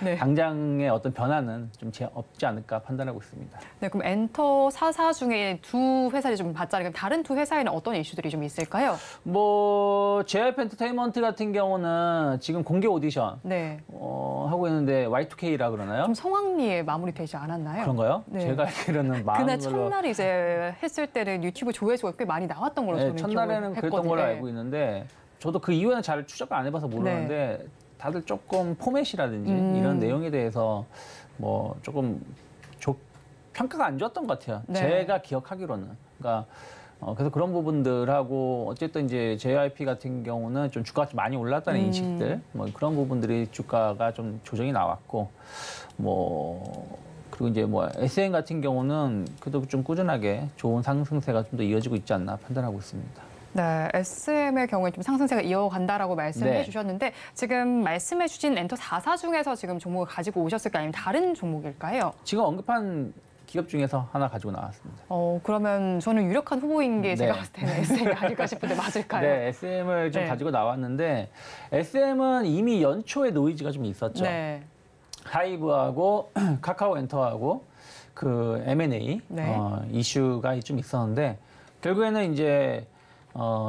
네. 당장의 어떤 변화는 좀 없지 않을까 판단하고 있습니다. 네, 그럼 엔터 4사 중에 두 회사를 좀 봤잖아요. 그럼 다른 두 회사에는 어떤 이슈들이 좀 있을까요? 뭐 JYP 엔터테인먼트 같은 경우는 지금 공개 오디션 네. 하고 있는데 Y2K라 그러나요? 좀 성황리에 마무리되지 않았나요? 그런가요? 네. 제가 알기로는 그날 걸로 첫날에 이제 했을 때는 유튜브 조회수가 꽤 많이 나왔던 걸로 저는 첫날에는 기억을 그랬던 걸로 했거든요. 알고 있는데 저도 그 이후에는 잘 추적을 안 해봐서 모르는데 다들 조금 포맷이라든지 이런 내용에 대해서 뭐 조금 평가가 안 좋았던 것 같아요. 네. 제가 기억하기로는. 그러니까 그래서 그런 부분들하고 어쨌든 이제 JYP 같은 경우는 좀 주가가 좀 많이 올랐다는 인식들 뭐 그런 부분들이 주가가 좀 조정이 나왔고 뭐 그리고 이제 뭐 SM 같은 경우는 그래도 좀 꾸준하게 좋은 상승세가 좀 더 이어지고 있지 않나 판단하고 있습니다. 네, SM의 경우에 좀 상승세가 이어간다라고 말씀해 네. 주셨는데 지금 말씀해 주신 엔터 4사 중에서 지금 종목을 가지고 오셨을까요? 아니면 다른 종목일까요? 지금 언급한 기업 중에서 하나 가지고 나왔습니다. 그러면 저는 유력한 후보인 게 제가 네. 봤을 때는 SM이 아닐까 싶은데 맞을까요? 네, SM을 좀 네. 가지고 나왔는데 SM은 이미 연초에 노이즈가 좀 있었죠. 네. 하이브하고 카카오 엔터하고 그 M&A 네. 이슈가 좀 있었는데 결국에는 이제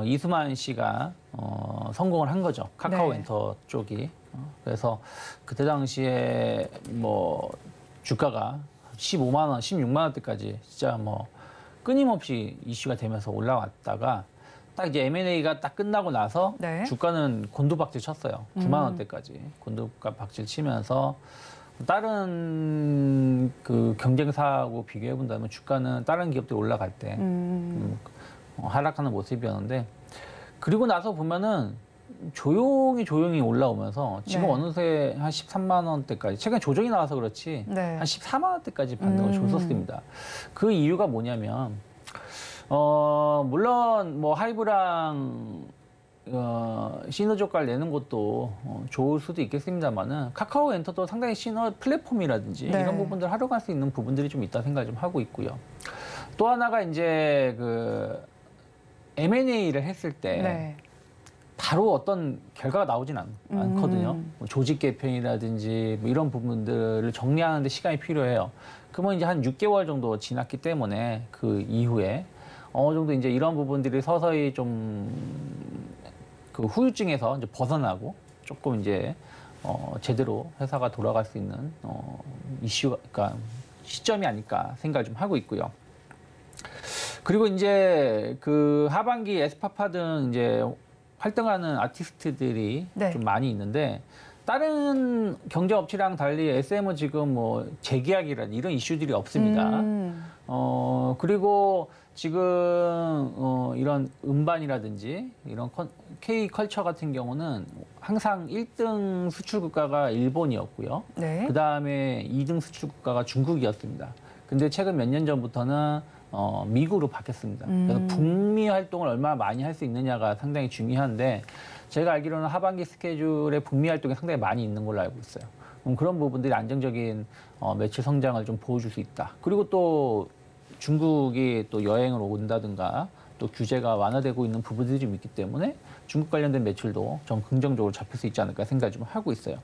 이수만 씨가 성공을 한 거죠. 카카오 네. 엔터 쪽이. 그래서 그때 당시에 뭐 주가가 15만 원, 16만 원대까지 진짜 뭐 끊임없이 이슈가 되면서 올라왔다가 딱 이제 M&A가 딱 끝나고 나서 네. 주가는 곤두박질 쳤어요. 9만 원대까지 곤두박질 치면서 다른 그 경쟁사하고 비교해 본다면 주가는 다른 기업들이 올라갈 때 하락하는 모습이었는데 그리고 나서 보면은 조용히 올라오면서 지금 네. 어느새 한 13만 원대까지 최근에 조정이 나와서 그렇지 네. 한 14만 원대까지 반등을 줬었습니다. 그 이유가 뭐냐면 물론 뭐 하이브랑 시너지효과를 내는 것도 좋을 수도 있겠습니다만은 카카오 엔터도 상당히 플랫폼이라든지 네. 이런 부분들 활용할 수 있는 부분들이 좀 있다 생각을 좀 하고 있고요. 또 하나가 이제 그 M&A를 했을 때 네. 바로 어떤 결과가 나오진 않거든요. 뭐 조직 개편이라든지 뭐 이런 부분들을 정리하는 데 시간이 필요해요. 그러면 이제 한 6개월 정도 지났기 때문에 그 이후에 어느 정도 이제 이런 부분들이 서서히 좀 그 후유증에서 이제 벗어나고 조금 이제 제대로 회사가 돌아갈 수 있는 그러니까 시점이 아닐까 생각을 좀 하고 있고요. 그리고 이제 그 하반기 에스파파 등 이제 활동하는 아티스트들이 네. 좀 많이 있는데 다른 경제업체랑 달리 SM은 지금 뭐 재계약이라든지 이런 이슈들이 없습니다. 그리고 지금 이런 음반이라든지 이런 K컬처 같은 경우는 항상 1등 수출 국가가 일본이었고요. 네. 그 다음에 2등 수출 국가가 중국이었습니다. 근데 최근 몇 년 전부터는 미국으로 바뀌었습니다. 그래서 북미 활동을 얼마나 많이 할 수 있느냐가 상당히 중요한데 제가 알기로는 하반기 스케줄에 북미 활동이 상당히 많이 있는 걸로 알고 있어요. 그런 부분들이 안정적인 매출 성장을 좀 보여줄 수 있다. 그리고 또 중국이 또 여행을 온다든가 또 규제가 완화되고 있는 부분들이 좀 있기 때문에 중국 관련된 매출도 좀 긍정적으로 잡힐 수 있지 않을까 생각을 좀 하고 있어요.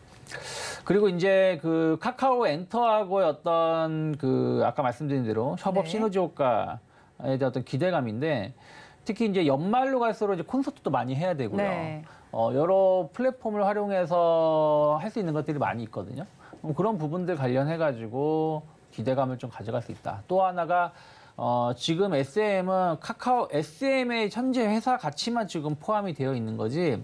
그리고 이제 그 카카오 엔터하고의 어떤 그 아까 말씀드린 대로 협업 네. 시너지 효과에 대한 어떤 기대감인데 특히 이제 연말로 갈수록 이제 콘서트도 많이 해야 되고요. 네. 여러 플랫폼을 활용해서 할 수 있는 것들이 많이 있거든요. 그런 부분들 관련해가지고 기대감을 좀 가져갈 수 있다. 또 하나가 지금 SM은 카카오 SM의 현재 회사 가치만 지금 포함이 되어 있는 거지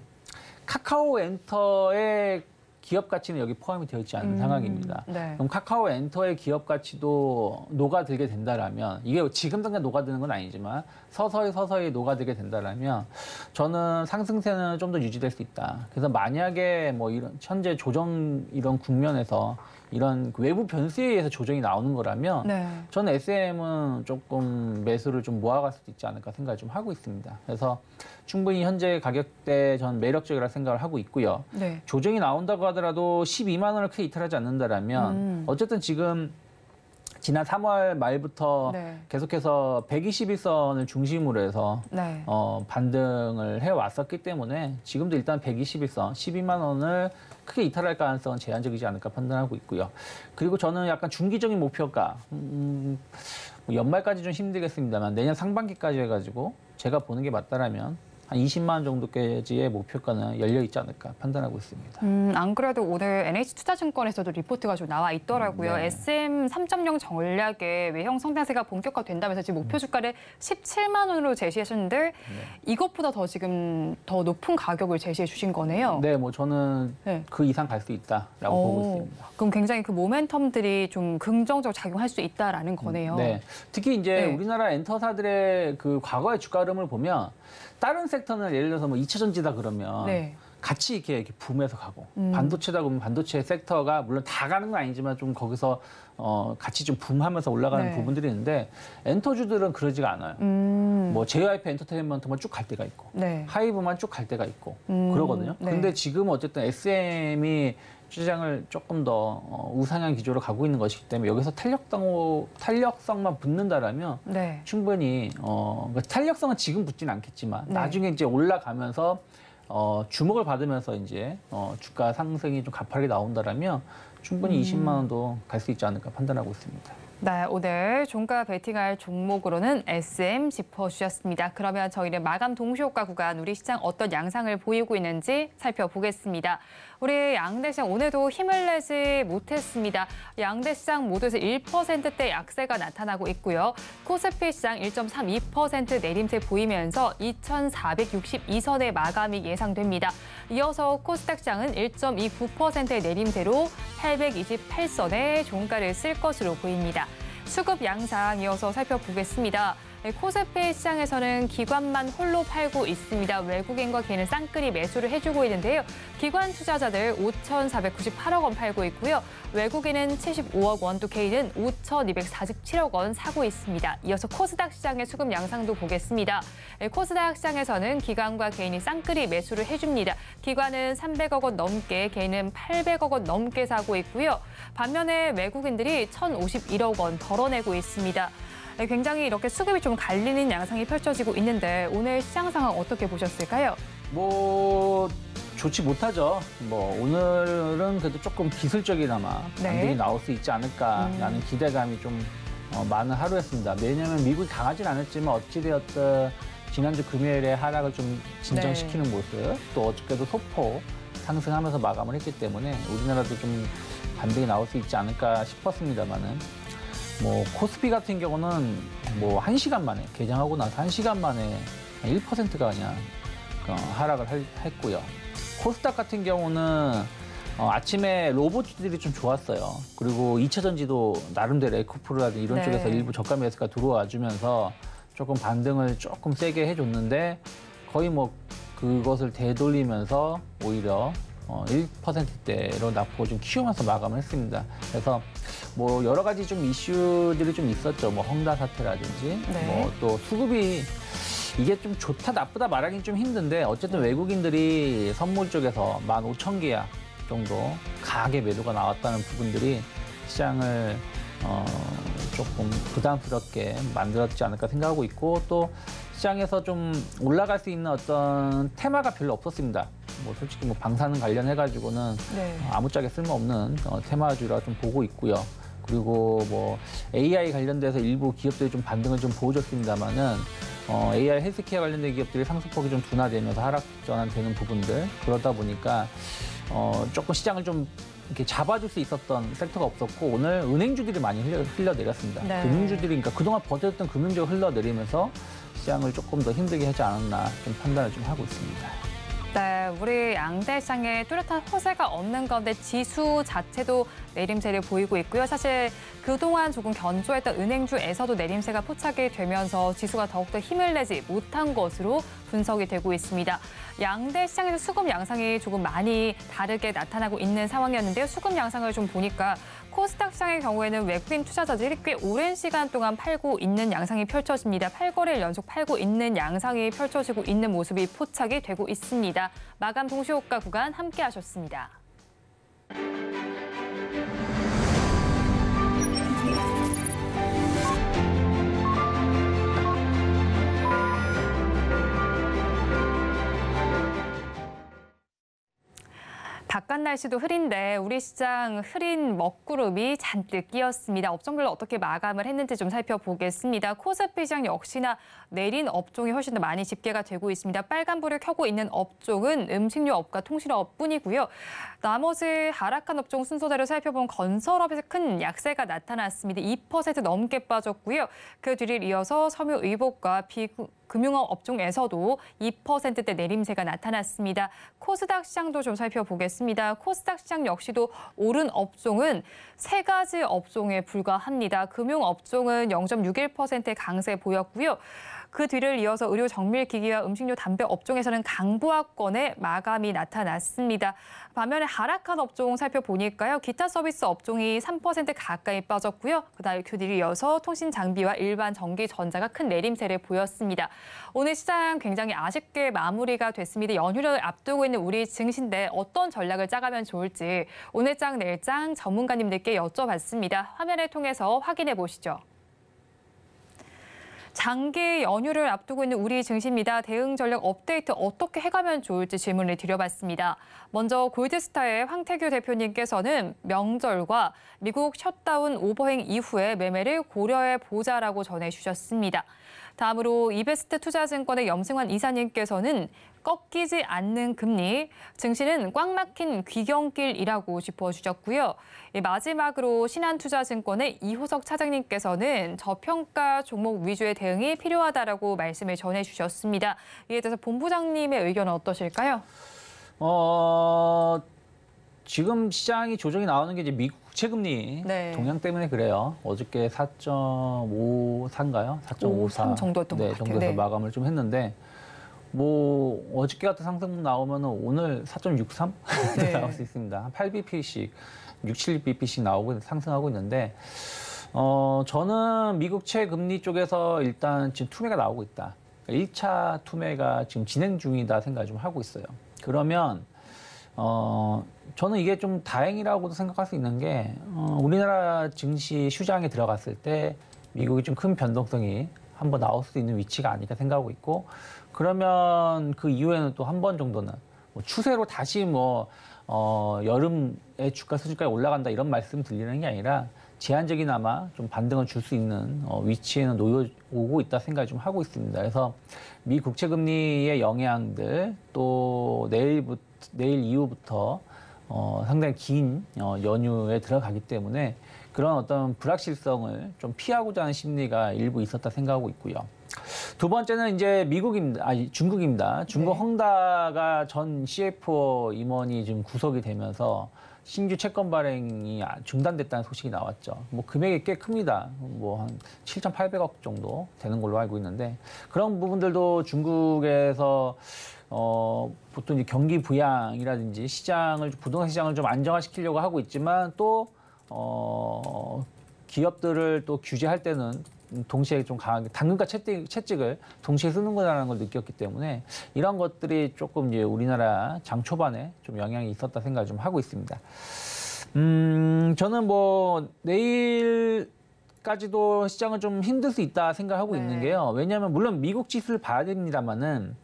카카오 엔터의 기업 가치는 여기 포함이 되어 있지 않은 상황입니다. 네. 그럼 카카오 엔터의 기업 가치도 녹아들게 된다라면 이게 지금 당장 녹아드는 건 아니지만 서서히 녹아들게 된다라면 저는 상승세는 좀 더 유지될 수 있다. 그래서 만약에 뭐 이런 현재 조정 이런 국면에서 이런 외부 변수에 의해서 조정이 나오는 거라면 네. 저는 SM은 조금 매수를 좀 모아갈 수도 있지 않을까 생각을 좀 하고 있습니다. 그래서 충분히 현재 가격대 전 매력적이라 생각을 하고 있고요. 네. 조정이 나온다고 하더라도 12만 원을 크게 이탈하지 않는다라면 어쨌든 지금 지난 3월 말부터 네. 계속해서 121선을 중심으로 해서 네. 반등을 해왔었기 때문에 지금도 일단 121선, 12만 원을 크게 이탈할 가능성은 제한적이지 않을까 판단하고 있고요. 그리고 저는 약간 중기적인 목표가 뭐 연말까지 좀 힘들겠습니다만 내년 상반기까지 해가지고 제가 보는 게 맞다라면 한 20만 원 정도까지의 목표가는 열려 있지 않을까 판단하고 있습니다. 안 그래도 오늘 NH투자증권에서도 리포트가 좀 나와 있더라고요. 네. SM 3.0 전략의 외형 성장세가 본격화된다면서 지금 목표 주가를 17만 원으로 제시하셨는데 이것보다 더 지금 더 높은 가격을 제시해 주신 거네요. 네, 뭐 저는 네. 그 이상 갈 수 있다라고 보고 있습니다. 그럼 굉장히 그 모멘텀들이 좀 긍정적으로 작용할 수 있다라는 거네요. 네, 특히 이제 네. 우리나라 엔터사들의 그 과거의 주가 흐름을 보면 다른 섹터는 예를 들어서 뭐 2차전지다 그러면 네. 같이 이렇게 붐해서 가고 반도체다 그러면 반도체 섹터가 물론 다 가는 건 아니지만 좀 거기서 같이 좀 붐하면서 올라가는 네. 부분들이 있는데 엔터주들은 그러지가 않아요. 뭐 JYP 엔터테인먼트만 쭉 갈 때가 있고 네. 하이브만 쭉 갈 때가 있고 그러거든요. 네. 근데 지금 어쨌든 SM이 시장을 조금 더 우상향 기조로 가고 있는 것이기 때문에 여기서 탄력성만 붙는다라면 네. 충분히 그러니까 탄력성은 지금 붙진 않겠지만 네. 나중에 이제 올라가면서 주목을 받으면서 이제 주가 상승이 좀 가파르게 나온다라면 충분히 20만 원도 갈 수 있지 않을까 판단하고 있습니다. 네, 오늘 종가 베팅할 종목으로는 SM 짚어주셨습니다. 그러면 저희는 마감 동시효과 구간 우리 시장 어떤 양상을 보이고 있는지 살펴보겠습니다. 우리 양대 시장 오늘도 힘을 내지 못했습니다. 양대 시장 모두에서 1%대 약세가 나타나고 있고요. 코스피 시장 1.32% 내림세 보이면서 2,462선의 마감이 예상됩니다. 이어서 코스닥 시장은 1.29%의 내림세로 828선의 종가를 쓸 것으로 보입니다. 수급 양상 이어서 살펴보겠습니다. 코스피 시장에서는 기관만 홀로 팔고 있습니다. 외국인과 개인은 쌍끌이 매수를 해주고 있는데요. 기관 투자자들 5,498억 원 팔고 있고요. 외국인은 75억 원, 또 개인은 5,247억 원 사고 있습니다. 이어서 코스닥 시장의 수급 양상도 보겠습니다. 코스닥 시장에서는 기관과 개인이 쌍끌이 매수를 해줍니다. 기관은 300억 원 넘게, 개인은 800억 원 넘게 사고 있고요. 반면에 외국인들이 1,051억 원 덜어내고 있습니다. 굉장히 이렇게 수급이 좀 갈리는 양상이 펼쳐지고 있는데 오늘 시장 상황 어떻게 보셨을까요? 좋지 못하죠. 오늘은 그래도 조금 기술적이나마 반등이 나올 수 있지 않을까라는 기대감이 좀 많은 하루였습니다. 왜냐하면 미국이 강하진 않았지만 어찌되었든 지난주 금요일에 하락을 좀 진정시키는 모습, 또 어저께도 소폭 상승하면서 마감을 했기 때문에 우리나라도 좀 반등이 나올 수 있지 않을까 싶었습니다만은 코스피 같은 경우는 1시간 만에, 개장하고 나서 1시간 만에 1%가 그냥 하락을 했고요. 코스닥 같은 경우는 아침에 로봇들이 좀 좋았어요. 그리고 2차 전지도 나름대로 에코프로라든지 이런 쪽에서 일부 저가 매수가 들어와 주면서 조금 반등을 조금 세게 해줬는데 거의 그것을 되돌리면서 오히려 1%대로 낙폭을 좀 키우면서 마감을 했습니다. 그래서 여러 가지 좀 이슈들이 좀 있었죠. 헝다 사태라든지 또 수급이 이게 좀 좋다 나쁘다 말하기는 좀 힘든데 어쨌든 외국인들이 선물 쪽에서 15,000계약 정도 강하게 매도가 나왔다는 부분들이 시장을 조금 부담스럽게 만들었지 않을까 생각하고 있고, 또 시장에서 좀 올라갈 수 있는 어떤 테마가 별로 없었습니다. 솔직히 방사능 관련해가지고는 아무짝에 쓸모없는 테마주라 좀 보고 있고요. 그리고 AI 관련돼서 일부 기업들이 좀 반등을 좀 보여줬습니다만은 AI 헬스케어 관련된 기업들이 상승폭이 좀 둔화되면서 하락 전환되는 부분들, 그러다 보니까 조금 시장을 좀 이렇게 잡아줄 수 있었던 섹터가 없었고, 오늘 은행주들이 많이 흘러내렸습니다. 금융주들이, 그러니까 그동안 버텼던 금융주가 흘러내리면서 시장을 조금 더 힘들게 하지 않았나 좀 판단을 좀 하고 있습니다. 네, 우리 양대 시장에 뚜렷한 호재가 없는 가운데 지수 자체도 내림세를 보이고 있고요. 사실 그동안 조금 견조했던 은행주에서도 내림세가 포착이 되면서 지수가 더욱더 힘을 내지 못한 것으로 분석이 되고 있습니다. 양대 시장에서 수급 양상이 조금 많이 다르게 나타나고 있는 상황이었는데요. 수급 양상을 좀 보니까 코스닥 시장의 경우에는 외국인 투자자들이 꽤 오랜 시간 동안 팔고 있는 양상이 펼쳐집니다. 8거래일 연속 팔고 있는 양상이 펼쳐지고 있는 모습이 포착이 되고 있습니다. 마감 동시효과 구간 함께 하셨습니다. 바깥 날씨도 흐린데 우리 시장 흐린 먹구름이 잔뜩 끼었습니다. 업종별로 어떻게 마감을 했는지 좀 살펴보겠습니다. 코스피 시장 역시나 내린 업종이 훨씬 더 많이 집계가 되고 있습니다. 빨간불을 켜고 있는 업종은 음식료업과 통신업뿐이고요. 나머지 하락한 업종 순서대로 살펴본 건설업에서 큰 약세가 나타났습니다. 2% 넘게 빠졌고요. 그 뒤를 이어서 섬유의복과 금융업 업종에서도 2%대 내림세가 나타났습니다. 코스닥 시장도 좀 살펴보겠습니다. 코스닥 시장 역시도 오른 업종은 3가지 업종에 불과합니다. 금융업종은 0.61%의 강세 보였고요. 그 뒤를 이어서 의료 정밀기기와 음식료 담배 업종에서는 강보합권의 마감이 나타났습니다. 반면에 하락한 업종 살펴보니까요. 기타 서비스 업종이 3% 가까이 빠졌고요. 그다음 그 뒤를 이어서 통신 장비와 일반 전기 전자가 큰 내림세를 보였습니다. 오늘 시장 굉장히 아쉽게 마무리가 됐습니다. 연휴를 앞두고 있는 우리 증시인데 어떤 전략을 짜가면 좋을지 오늘 장 내일 장 전문가님들께 여쭤봤습니다. 화면을 통해서 확인해 보시죠. 장기 연휴를 앞두고 있는 우리 증시입니다. 대응 전략 업데이트 어떻게 해가면 좋을지 질문을 드려봤습니다. 먼저 골드스타의 황태규 대표님께서는 명절과 미국 셧다운 오버행 이후에 매매를 고려해 보자라고 전해주셨습니다. 다음으로 이베스트 투자증권의 염승환 이사님께서는 꺾이지 않는 금리, 증시는 꽉 막힌 귀경길이라고 짚어주셨고요. 마지막으로 신한투자증권의 이호석 차장님께서는 저평가 종목 위주의 대응이 필요하다라고 말씀을 전해주셨습니다. 이에 대해서 본부장님의 의견은 어떠실까요? 지금 시장이 조정이 나오는 게 이제 미국 국채금리 네. 동향 때문에 그래요. 어저께 4.54인가요? 4.54 정도였던 것 같아요. 정도에서 네. 마감을 좀 했는데 뭐 어저께 같은 상승 나오면 오늘 4.63 네. 나올 수 있습니다. 한 8bp씩 6, 7bp씩 나오고 상승하고 있는데 저는 미국 채금리 쪽에서 일단 지금 투매가 나오고 있다. 1차 투매가 지금 진행 중이다 생각을 좀 하고 있어요. 그러면 저는 이게 좀 다행이라고도 생각할 수 있는 게 우리나라 증시 시장에 들어갔을 때 미국이 좀 큰 변동성이 한번 나올 수 있는 위치가 아닐까 생각하고 있고, 그러면 그 이후에는 또 한 번 정도는 뭐 추세로 다시 여름에 주가 수준까지 올라간다 이런 말씀 들리는 게 아니라 제한적이나마 좀 반등을 줄 수 있는 위치에는 놓여오고 있다 생각을 좀 하고 있습니다. 그래서 미 국채 금리의 영향들 또 내일 이후부터 상당히 긴 연휴에 들어가기 때문에 그런 어떤 불확실성을 좀 피하고자 하는 심리가 일부 있었다 생각하고 있고요. 두 번째는 이제 중국입니다. 중국 네. 헝다가 전 CFO 임원이 지금 구속이 되면서 신규 채권 발행이 중단됐다는 소식이 나왔죠. 뭐 금액이 꽤 큽니다. 뭐 한 7,800억 정도 되는 걸로 알고 있는데, 그런 부분들도 중국에서 보통 이제 경기 부양이라든지 부동산 시장을 좀 안정화시키려고 하고 있지만 또 기업들을 또 규제할 때는 동시에 좀 강하게 당근과 채찍을 동시에 쓰는구나라는 걸 느꼈기 때문에 이런 것들이 조금 이제 우리나라 장 초반에 좀 영향이 있었다 생각을 좀 하고 있습니다. 저는 뭐 내일까지도 시장은 좀 힘들 수 있다 생각하고 있는 게요. 왜냐하면 물론 미국 지수를 봐야 됩니다만은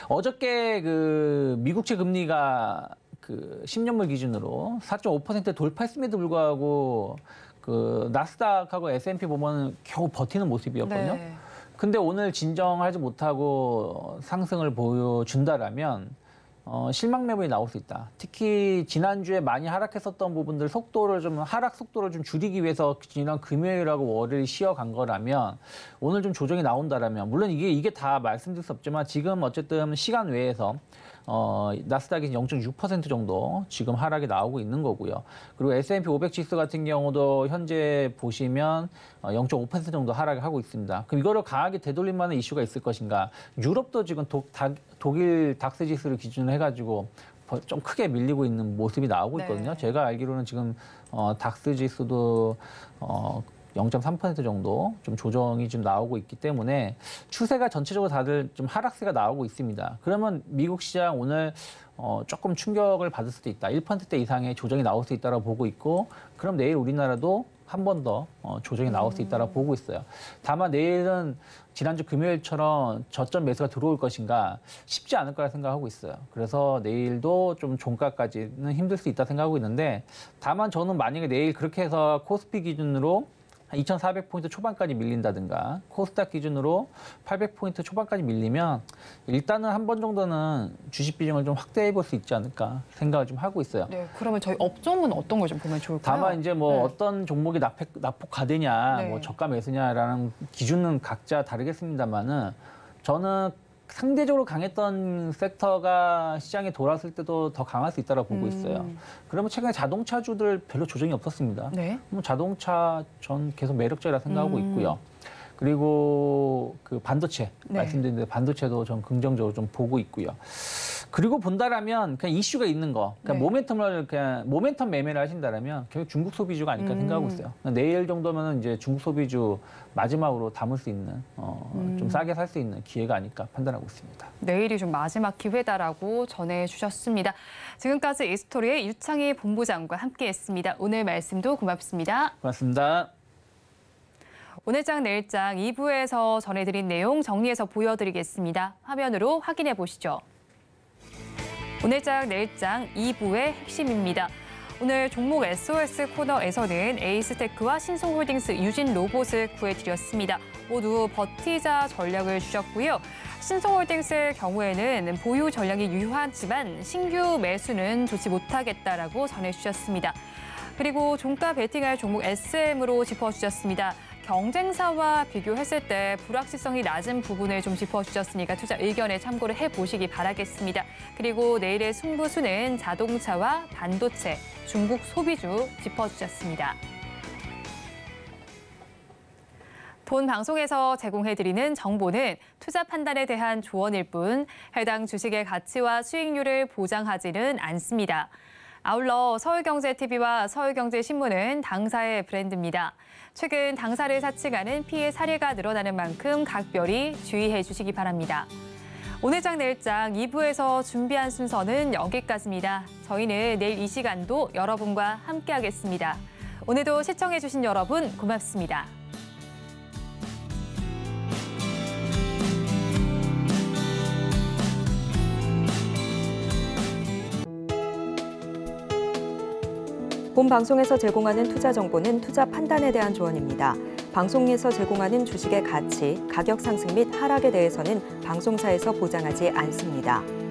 어저께 그 미국채 금리가 그 10년물 기준으로 4.5% 돌파했음에도 불구하고 그 나스닥하고 S&P 보면은 겨우 버티는 모습이었거든요. 네. 근데 오늘 진정하지 못하고 상승을 보여준다라면 실망 매물이 나올 수 있다. 특히 지난주에 많이 하락했었던 부분들 하락 속도를 좀 줄이기 위해서 지난 금요일하고 월요일 쉬어간 거라면 오늘 좀 조정이 나온다라면, 물론 이게 다 말씀드릴 수 없지만 지금 어쨌든 시간 외에서 나스닥이 0.6% 정도 지금 하락이 나오고 있는 거고요. 그리고 S&P 500 지수 같은 경우도 현재 보시면 0.5% 정도 하락을 하고 있습니다. 그럼 이거를 강하게 되돌릴 만한 이슈가 있을 것인가? 유럽도 지금 독일 닥스 지수를 기준으로 해가지고 좀 크게 밀리고 있는 모습이 나오고 있거든요. 네. 제가 알기로는 지금 닥스 지수도 0.3% 정도 좀 조정이 좀 나오고 있기 때문에 추세가 전체적으로 다들 좀 하락세가 나오고 있습니다. 그러면 미국 시장 오늘 조금 충격을 받을 수도 있다. 1% 이상의 조정이 나올 수 있다고 보고 있고, 그럼 내일 우리나라도 한 번 더 조정이 나올 수 있다고 보고 있어요. 다만 내일은 지난주 금요일처럼 저점 매수가 들어올 것인가 쉽지 않을 거라 생각하고 있어요. 그래서 내일도 좀 종가까지는 힘들 수 있다 생각하고 있는데, 다만 저는 만약에 내일 그렇게 해서 코스피 기준으로 2,400포인트 초반까지 밀린다든가 코스닥 기준으로 800포인트 초반까지 밀리면 일단은 한 번 정도는 주식 비중을 좀 확대해 볼 수 있지 않을까 생각을 좀 하고 있어요. 네, 그러면 저희 업종은 어떤 걸 좀 보면 좋을까요? 다만 이제 뭐 어떤 종목이 낙폭가되냐, 네. 뭐 저가 매수냐라는 기준은 각자 다르겠습니다만은 저는 상대적으로 강했던 섹터가 시장에 돌아왔을 때도 더 강할 수 있다고 보고 있어요. 그러면 최근에 자동차주들 별로 조정이 없었습니다. 네. 자동차 전 계속 매력적이라 생각하고 있고요. 그리고 그 반도체 말씀드렸는데 반도체도 좀 긍정적으로 좀 보고 있고요. 그리고 본다라면 그냥 이슈가 있는 거, 그냥 모멘텀 매매를 하신다라면 결국 중국 소비주가 아닐까 생각하고 있어요. 내일 정도면은 이제 중국 소비주 마지막으로 담을 수 있는 좀 싸게 살 수 있는 기회가 아닐까 판단하고 있습니다. 내일이 좀 마지막 기회다라고 전해주셨습니다. 지금까지 이스토리의 유창희 본부장과 함께했습니다. 오늘 말씀도 고맙습니다. 고맙습니다. 오늘장 내일장 2부에서 전해드린 내용 정리해서 보여드리겠습니다. 화면으로 확인해 보시죠. 오늘장 내일장 2부의 핵심입니다. 오늘 종목 SOS 코너에서는 에이스테크와 신성홀딩스 유진 로봇을 구해드렸습니다. 모두 버티자 전략을 주셨고요. 신성홀딩스의 경우에는 보유 전략이 유효하지만 신규 매수는 좋지 못하겠다라고 전해주셨습니다. 그리고 종가 베팅할 종목 SM으로 짚어주셨습니다. 경쟁사와 비교했을 때 불확실성이 낮은 부분을 좀 짚어주셨으니까 투자 의견에 참고를 해보시기 바라겠습니다. 그리고 내일의 승부수는 자동차와 반도체, 중국 소비주 짚어주셨습니다. 본 방송에서 제공해드리는 정보는 투자 판단에 대한 조언일 뿐 해당 주식의 가치와 수익률을 보장하지는 않습니다. 아울러 서울경제TV와 서울경제신문은 당사의 브랜드입니다. 최근 당사를 사칭하는 피해 사례가 늘어나는 만큼 각별히 주의해 주시기 바랍니다. 오늘장 내일장 2부에서 준비한 순서는 여기까지입니다. 저희는 내일 이 시간도 여러분과 함께하겠습니다. 오늘도 시청해 주신 여러분 고맙습니다. 본 방송에서 제공하는 투자 정보는 투자 판단에 대한 조언입니다. 방송에서 제공하는 주식의 가치, 가격 상승 및 하락에 대해서는 방송사에서 보장하지 않습니다.